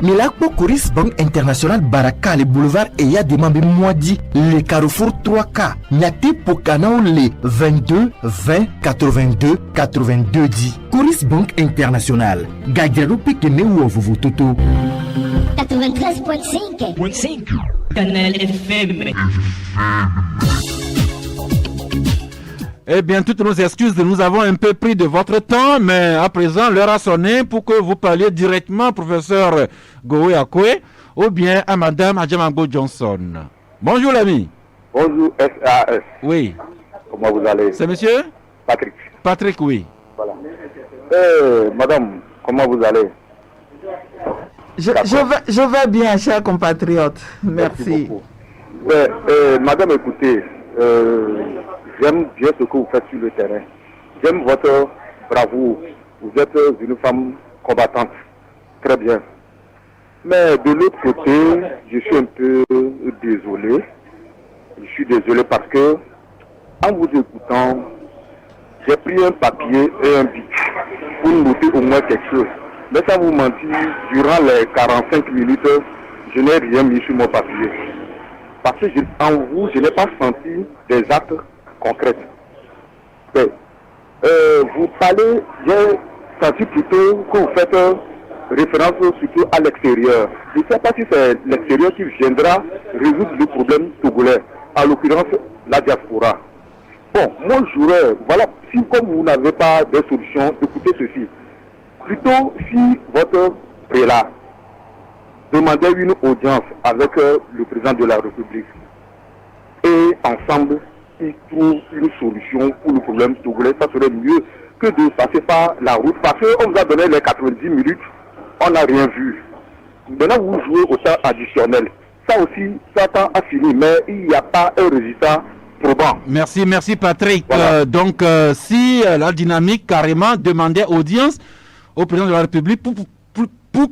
[SPEAKER 9] Milakpo Coris Bank International Baraka le boulevard Eya Demambe Moadi le Carrefour 3K Nyate Pokanao le 22 20 82 82 10 Coris Bank International Gadiado Pekene ou Vovo Toto
[SPEAKER 10] 93.5 Canal FM.
[SPEAKER 1] Eh bien, toutes nos excuses, nous avons un peu pris de votre temps, mais à présent, l'heure a sonné pour que vous parliez directement au professeur Gowe Akwe ou bien à madame Adjamango Johnson. Bonjour l'ami.
[SPEAKER 11] Bonjour SAS.
[SPEAKER 1] Oui.
[SPEAKER 11] Comment vous allez?
[SPEAKER 1] C'est monsieur
[SPEAKER 11] Patrick.
[SPEAKER 1] Patrick, oui.
[SPEAKER 11] Voilà. Madame, comment vous allez?
[SPEAKER 2] Je vais bien, cher compatriote. Merci.
[SPEAKER 11] Madame, écoutez, j'aime bien ce que vous faites sur le terrain. J'aime votre bravoure. Vous êtes une femme combattante. Très bien. Mais de l'autre côté, je suis un peu désolé. Je suis désolé parce que, en vous écoutant, j'ai pris un papier et un bic pour noter au moins quelque chose. Mais sans vous mentir, durant les 45 minutes, je n'ai rien mis sur mon papier. Parce que en vous, je n'ai pas senti des actes concrets. Mais, vous parlez, j'ai senti plutôt que vous faites référence surtout à l'extérieur. Je ne sais pas si c'est l'extérieur qui viendra résoudre le problème togolais, en l'occurrence la diaspora. Bon, moi j'aurais, voilà, si comme vous n'avez pas de solution, écoutez ceci. Plutôt si votre prélat demandait une audience avec le président de la République et ensemble ils trouvent une solution pour le problème togolais, ça serait mieux que de passer par la route parce qu'on vous a donné les 90 minutes, on n'a rien vu. Maintenant vous jouez au temps additionnel. Ça aussi, ça a fini, mais il n'y a pas un résultat probant.
[SPEAKER 1] Merci Patrick.
[SPEAKER 11] Voilà.
[SPEAKER 1] Donc si la dynamique carrément demandait audience au président de la République pour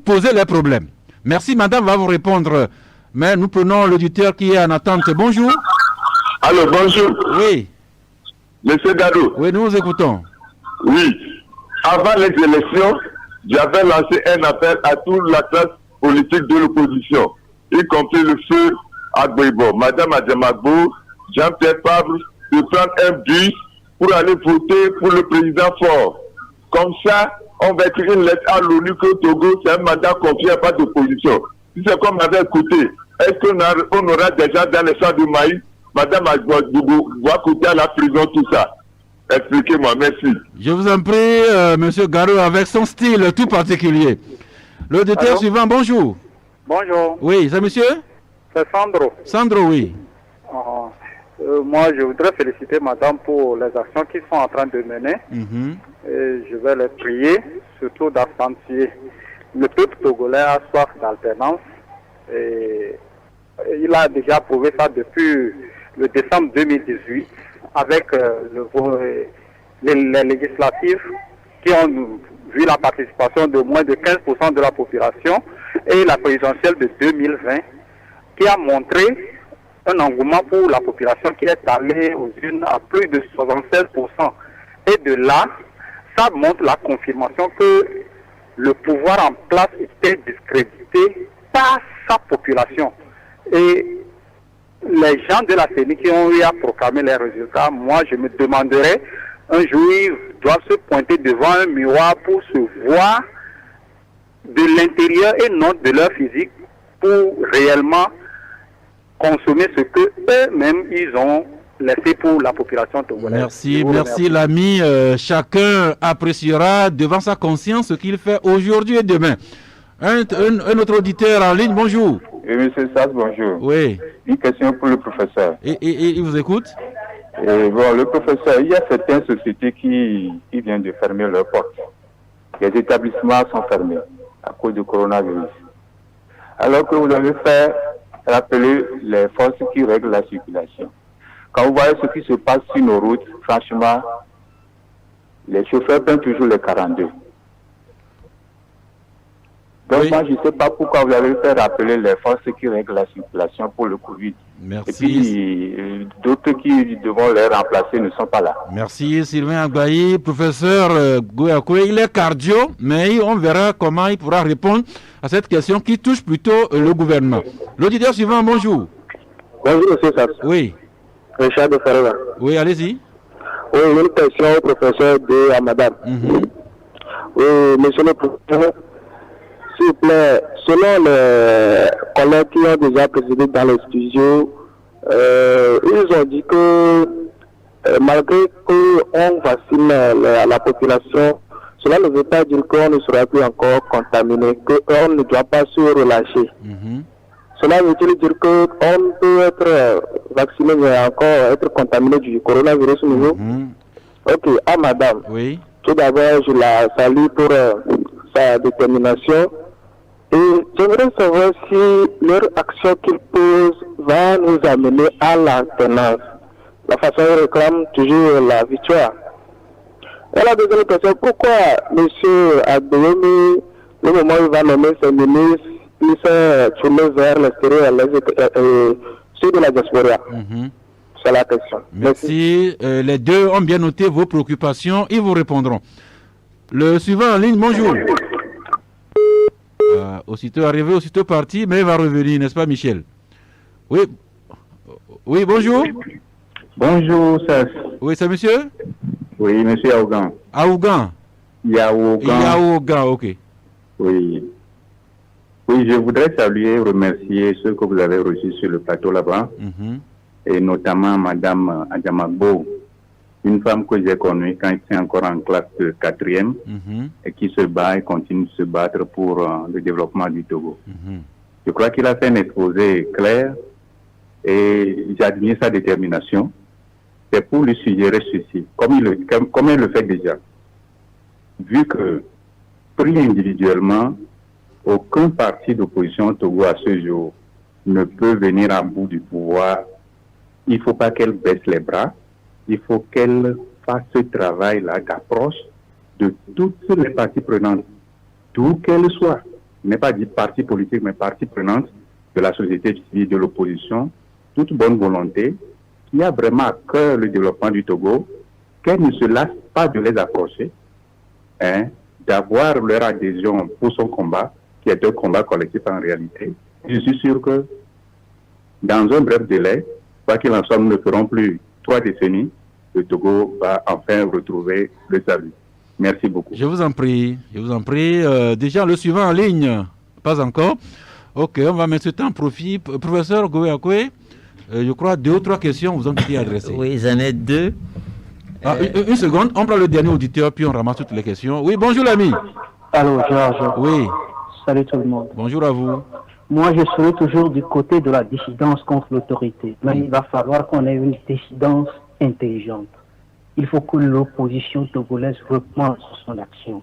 [SPEAKER 1] poser les problèmes. Merci, madame va vous répondre. Mais nous prenons l'auditeur qui est en attente. Bonjour.
[SPEAKER 12] Allô, bonjour.
[SPEAKER 1] Oui.
[SPEAKER 12] Monsieur Gado.
[SPEAKER 1] Oui, nous vous écoutons.
[SPEAKER 12] Oui. Avant les élections, j'avais lancé un appel à toute la classe politique de l'opposition, y compris le feu Agboibo, madame Adjamagbo, Jean-Pierre Fabre, de prendre un bus pour aller voter pour le président fort. Comme ça, on va écrire une lettre à l'ONU que Togo, c'est un mandat confié à pas d'opposition. Si c'est comme on avait écouté, est-ce qu'on aura déjà dans les champs de maïs, madame Agboibo va coûter à la prison, tout ça? Expliquez-moi, merci.
[SPEAKER 1] Je vous en prie, monsieur Garo, avec son style tout particulier. L'auditeur suivant, bonjour.
[SPEAKER 13] Bonjour.
[SPEAKER 1] Oui, c'est monsieur?
[SPEAKER 13] C'est Sandro.
[SPEAKER 1] Sandro, oui.
[SPEAKER 13] Moi, je voudrais féliciter madame pour les actions qu'ils sont en train de mener. Et je vais les prier, surtout d'accentuer. Le peuple togolais a soif d'alternance. Et il a déjà prouvé ça depuis le décembre 2018 avec les législatives qui ont vu la participation de moins de 15% de la population et la présidentielle de 2020 qui a montré un engouement pour la population qui est allée aux urnes à plus de 76%. Et de là, ça montre la confirmation que le pouvoir en place était discrédité par sa population. Et les gens de la CENI qui ont eu à proclamer les résultats, moi je me demanderais, un jour ils doivent se pointer devant un miroir pour se voir de l'intérieur et non de leur physique pour réellement consommer ce que eux-mêmes ils ont laissé pour la population togolaise.
[SPEAKER 1] Merci l'ami. Chacun appréciera devant sa conscience ce qu'il fait aujourd'hui et demain. Un autre auditeur en ligne, bonjour.
[SPEAKER 14] Monsieur Sass, bonjour.
[SPEAKER 1] Oui.
[SPEAKER 14] Une question pour le professeur.
[SPEAKER 1] Et il vous écoute?
[SPEAKER 11] Et bon, le professeur, il y a certaines sociétés qui viennent de fermer leurs portes. Les établissements sont fermés à cause du coronavirus. Alors que vous avez fait rappeler les forces qui règlent la circulation. Quand vous voyez ce qui se passe sur nos routes, franchement, les chauffeurs prennent toujours les 42. Donc moi, je ne sais pas pourquoi vous avez fait rappeler les forces qui règlent la circulation pour le Covid.
[SPEAKER 1] Merci.
[SPEAKER 11] Et puis, d'autres qui devront les remplacer ne sont pas là.
[SPEAKER 1] Merci Sylvain Agbaï. Professeur Gouakoué, il est cardio, mais on verra comment il pourra répondre à cette question qui touche plutôt le gouvernement. L'auditeur suivant, bonjour.
[SPEAKER 14] Bonjour, monsieur Sass.
[SPEAKER 1] Oui.
[SPEAKER 14] Richard de Ferreira.
[SPEAKER 1] Oui, allez-y.
[SPEAKER 14] Oui, une question au professeur et à madame. Oui, monsieur le professeur, s'il vous plaît, selon les collègues qui ont déjà présidé dans les studios, ils ont dit que malgré qu'on vaccine la population, cela ne veut pas dire qu'on ne sera plus encore contaminé, qu'on ne doit pas se relâcher. Cela veut dire qu'on peut être vacciné mais encore être contaminé du coronavirus nouveau. Ok, à madame.
[SPEAKER 1] Oui.
[SPEAKER 14] Tout d'abord, je la salue pour sa détermination. Et j'aimerais savoir si leur action qu'ils posent va nous amener à l'alternance. La façon dont réclame toujours la victoire. Et la deuxième question, pourquoi M. Agboyomi, le moment où il va nommer ses ministres, il s'est tourné vers l'extérieur, ceux de la diaspora? C'est la question.
[SPEAKER 1] Merci. Les deux ont bien noté vos préoccupations. Ils vous répondront. Le suivant en ligne, bonjour. Aussitôt arrivé, aussitôt parti, mais il va revenir, n'est-ce pas, Michel? Oui. Oui, bonjour.
[SPEAKER 15] Bonjour, Sass.
[SPEAKER 1] Oui, c'est monsieur?
[SPEAKER 15] Oui, monsieur Aougan.
[SPEAKER 1] Aougan. Yaougan, ok.
[SPEAKER 15] Oui. Oui, je voudrais saluer et remercier ceux que vous avez reçus sur le plateau là-bas, et notamment Madame Adjamagbo, une femme que j'ai connue quand j'étais encore en classe de 4e, et qui se bat et continue de se battre pour le développement du Togo. Je crois qu'il a fait un exposé clair, et j'admire sa détermination. C'est pour lui suggérer ceci, comme il le fait déjà. Vu que, pris individuellement, aucun parti d'opposition au Togo à ce jour ne peut venir à bout du pouvoir, il ne faut pas qu'elle baisse les bras, il faut qu'elle fasse ce travail-là d'approche de toutes les parties prenantes, d'où qu'elles soient. Je n'ai pas dit parti politique, mais partie prenante de la société civile, de l'opposition, toute bonne volonté, qui a vraiment à cœur le développement du Togo, qu'elle ne se lasse pas de les approcher, d'avoir leur adhésion pour son combat, qui est un combat collectif en réalité. Je suis sûr que dans un bref délai, quoi qu'il en soit, nous ne ferons plus 3 décennies, le Togo va enfin retrouver le salut. Merci beaucoup.
[SPEAKER 1] Je vous en prie, déjà, le suivant en ligne, pas encore. Ok, on va mettre ce temps en profit. Professeur Gouakoué, je crois 2 ou 3 questions vous ont été adressées.
[SPEAKER 16] Oui, j'en ai 2.
[SPEAKER 1] Une seconde, on prend le dernier auditeur, puis on ramasse toutes les questions. Oui, bonjour l'ami.
[SPEAKER 17] Allô, Georges.
[SPEAKER 1] Oui.
[SPEAKER 17] Salut tout le monde.
[SPEAKER 1] Bonjour à vous.
[SPEAKER 17] Moi, je serai toujours du côté de la dissidence contre l'autorité. Mais il va falloir qu'on ait une dissidence intelligente. Il faut que l'opposition togolaise repense son action.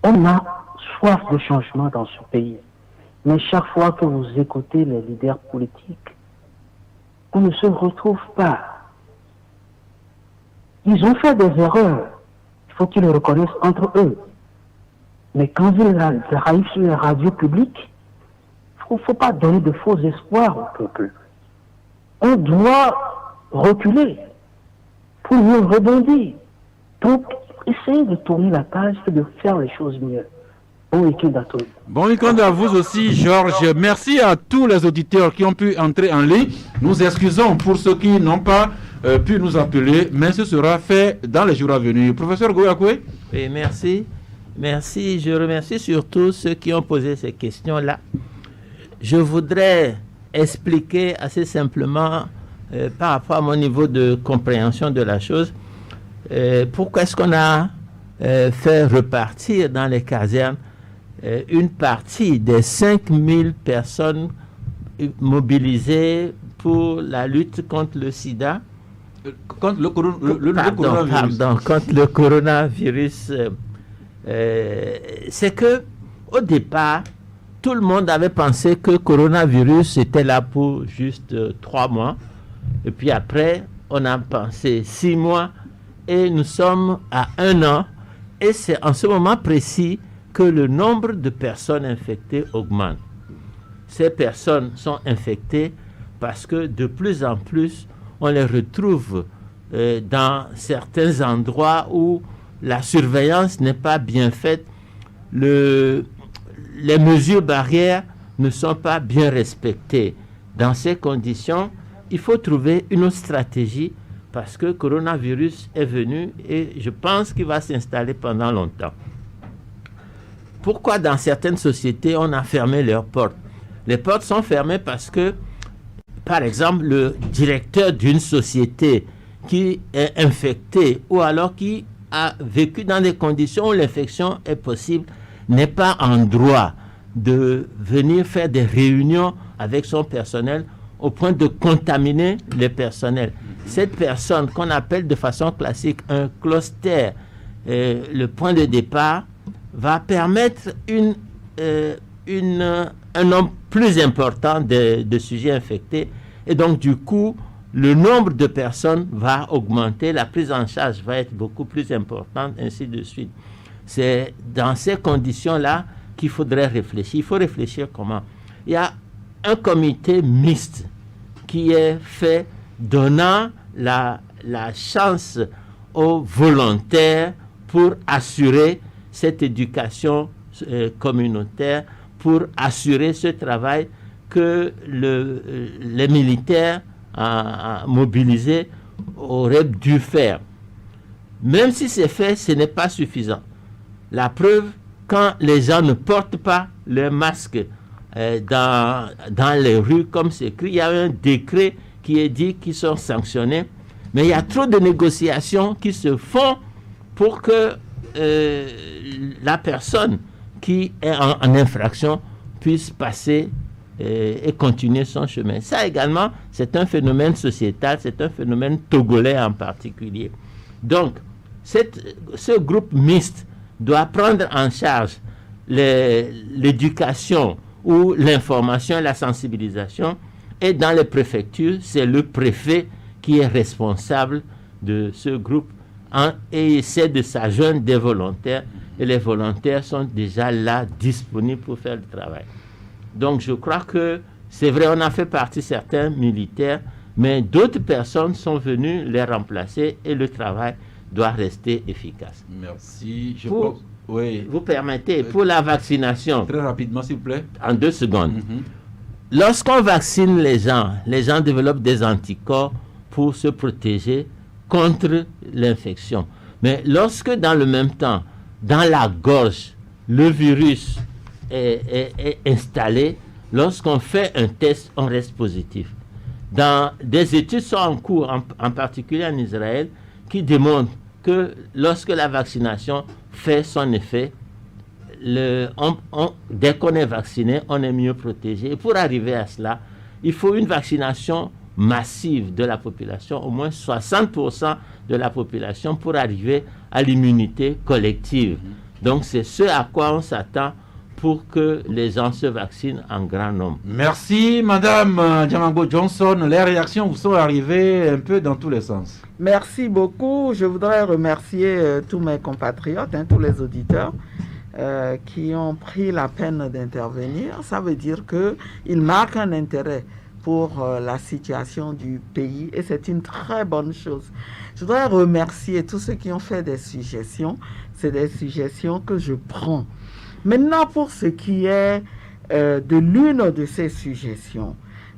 [SPEAKER 17] On a soif de changement dans ce pays. Mais chaque fois que vous écoutez les leaders politiques, on ne se retrouve pas. Ils ont fait des erreurs. Il faut qu'ils le reconnaissent entre eux. Mais quand ils arrivent sur les radios publiques, il ne faut pas donner de faux espoirs au peuple. On doit reculer pour mieux rebondir. Donc, essayez de tourner la page et de faire les choses mieux. Bon week-end à tous.
[SPEAKER 1] Bon week-end à vous aussi, Georges. Merci à tous les auditeurs qui ont pu entrer en ligne. Nous excusons pour ceux qui n'ont pas pu nous appeler, mais ce sera fait dans les jours à venir. Professeur Gouakoué.
[SPEAKER 16] Oui, merci. Merci. Je remercie surtout ceux qui ont posé ces questions-là. Je voudrais expliquer assez simplement, par rapport à mon niveau de compréhension de la chose, pourquoi est-ce qu'on a fait repartir dans les casernes une partie des 5000 personnes mobilisées pour la lutte contre le sida.
[SPEAKER 1] Contre le coronavirus.
[SPEAKER 16] Pardon, contre le coronavirus. C'est que au départ, tout le monde avait pensé que le coronavirus était là pour juste 3 mois. Et puis après, on a pensé 6 mois. Et nous sommes à 1 an. Et c'est en ce moment précis que le nombre de personnes infectées augmente. Ces personnes sont infectées parce que de plus en plus, on les retrouve dans certains endroits où la surveillance n'est pas bien faite. Les mesures barrières ne sont pas bien respectées. Dans ces conditions, il faut trouver une autre stratégie parce que le coronavirus est venu et je pense qu'il va s'installer pendant longtemps. Pourquoi dans certaines sociétés, on a fermé leurs portes? Les portes sont fermées parce que, par exemple, le directeur d'une société qui est infecté ou alors qui a vécu dans des conditions où l'infection est possible n'est pas en droit de venir faire des réunions avec son personnel au point de contaminer les personnels. Cette personne qu'on appelle de façon classique un cluster, le point de départ, va permettre un nombre plus important de sujets infectés et donc du coup le nombre de personnes va augmenter, la prise en charge va être beaucoup plus importante, ainsi de suite. C'est dans ces conditions-là qu'il faudrait réfléchir. Il faut réfléchir comment. Il y a un comité mixte qui est fait donnant la chance aux volontaires pour assurer cette éducation communautaire, pour assurer ce travail que les militaires mobilisés auraient dû faire. Même si c'est fait, ce n'est pas suffisant. La preuve, quand les gens ne portent pas leur masque dans les rues, comme c'est écrit, il y a un décret qui est dit qu'ils sont sanctionnés, mais il y a trop de négociations qui se font pour que la personne qui est en infraction puisse passer et continuer son chemin. Ça également, c'est un phénomène sociétal, c'est un phénomène togolais en particulier. Donc, ce groupe mixte doit prendre en charge l'éducation ou l'information et la sensibilisation. Et dans les préfectures, c'est le préfet qui est responsable de ce groupe et essaie de s'adjoindre des volontaires. Et les volontaires sont déjà là, disponibles pour faire le travail. Donc je crois que c'est vrai, on a fait partie certains militaires, mais d'autres personnes sont venues les remplacer et le travail doit rester efficace.
[SPEAKER 1] Merci.
[SPEAKER 16] Oui. Vous permettez, pour la vaccination.
[SPEAKER 1] Très rapidement, s'il vous plaît.
[SPEAKER 16] En 2 secondes. Lorsqu'on vaccine les gens développent des anticorps pour se protéger contre l'infection. Mais lorsque dans le même temps, dans la gorge, le virus est installé, lorsqu'on fait un test, on reste positif. Des études sont en cours, en particulier en Israël, qui démontrent que lorsque la vaccination fait son effet, dès qu'on est vacciné, on est mieux protégé. Et pour arriver à cela, il faut une vaccination massive de la population, au moins 60% de la population pour arriver à l'immunité collective. Donc c'est ce à quoi on s'attend pour que les gens se vaccinent en grand nombre.
[SPEAKER 1] Merci Madame Djamagbo Johnson. Les réactions vous sont arrivées un peu dans tous les sens.
[SPEAKER 2] Merci beaucoup. Je voudrais remercier tous mes compatriotes, tous les auditeurs qui ont pris la peine d'intervenir. Ça veut dire qu'ils marquent un intérêt pour la situation du pays et c'est une très bonne chose. Je voudrais remercier tous ceux qui ont fait des suggestions. C'est des suggestions que je prends. Maintenant, pour ce qui est de l'une de ces suggestions,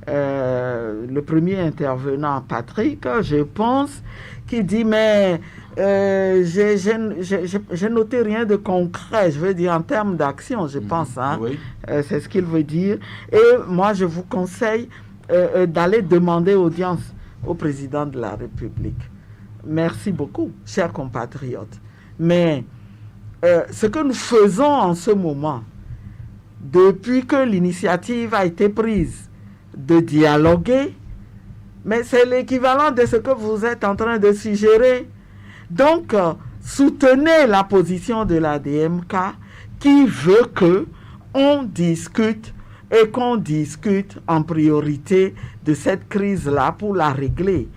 [SPEAKER 2] le premier intervenant, Patrick, je pense, qui dit, mais j'ai noté rien de concret, je veux dire en termes d'action, je pense, oui. C'est ce qu'il veut dire. Et moi, je vous conseille d'aller demander audience au président de la République. Merci beaucoup, chers compatriotes. Mais ce que nous faisons en ce moment, depuis que l'initiative a été prise de dialoguer, Mais c'est l'équivalent de ce que vous êtes en train de suggérer. Donc, soutenez la position de la DMK qui veut que on discute et qu'on discute en priorité de cette crise-là pour la régler.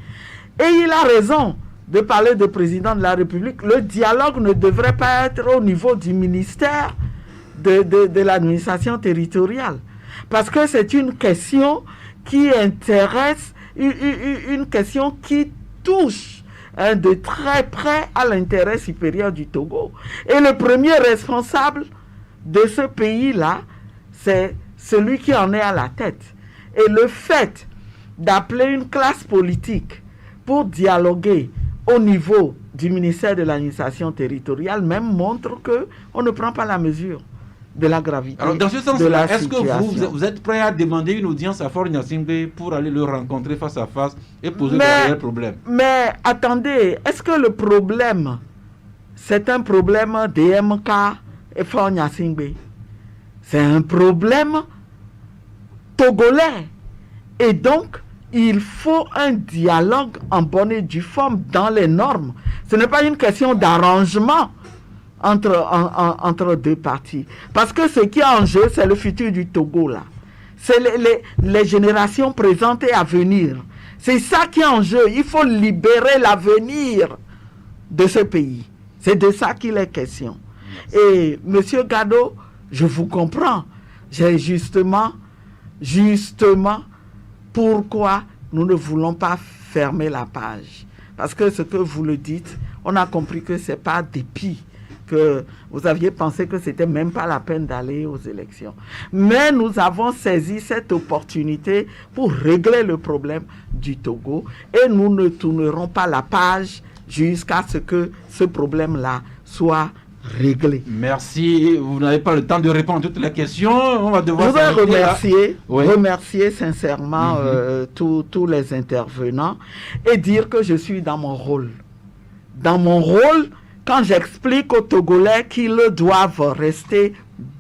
[SPEAKER 2] Et il a raison de parler de président de la République. Le dialogue ne devrait pas être au niveau du ministère de l'administration territoriale. Parce que c'est une question qui intéresse, une question qui touche de très près à l'intérêt supérieur du Togo. Et le premier responsable de ce pays-là, c'est celui qui en est à la tête. Et le fait d'appeler une classe politique pour dialoguer au niveau du ministère de l'administration territoriale même montre qu'on ne prend pas la mesure de la gravité. Alors, dans ce sens-là,
[SPEAKER 1] est-ce que vous êtes prêt à demander une audience à Faure Gnassingbé pour aller le rencontrer face à face et poser le réel problème?
[SPEAKER 2] Mais attendez, est-ce que le problème, c'est un problème DMK et Faure Gnassingbé? C'est un problème togolais. Et donc, il faut un dialogue en bonne et due forme dans les normes. Ce n'est pas une question d'arrangement entre deux parties. Parce que ce qui est en jeu, c'est le futur du Togo, là. C'est les générations présentes et à venir. C'est ça qui est en jeu. Il faut libérer l'avenir de ce pays. C'est de ça qu'il est question. Et Monsieur Gado, je vous comprends. J'ai justement, pourquoi nous ne voulons pas fermer la page. Parce que ce que vous le dites, on a compris que ce n'est pas dépit, que vous aviez pensé que ce n'était même pas la peine d'aller aux élections. Mais nous avons saisi cette opportunité pour régler le problème du Togo et nous ne tournerons pas la page jusqu'à ce que ce problème-là soit réglé.
[SPEAKER 1] Merci. Vous n'avez pas le temps de répondre à toutes les questions. On va devoir
[SPEAKER 2] remercier sincèrement tous les intervenants et dire que je suis dans mon rôle. Dans mon rôle, quand j'explique aux Togolais qu'ils doivent rester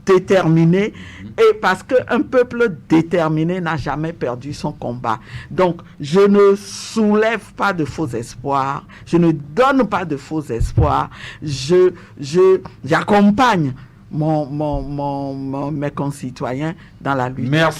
[SPEAKER 2] déterminés, et parce qu'un peuple déterminé n'a jamais perdu son combat. Donc, je ne soulève pas de faux espoirs, je ne donne pas de faux espoirs, j'accompagne mes concitoyens dans la lutte.
[SPEAKER 1] Merci.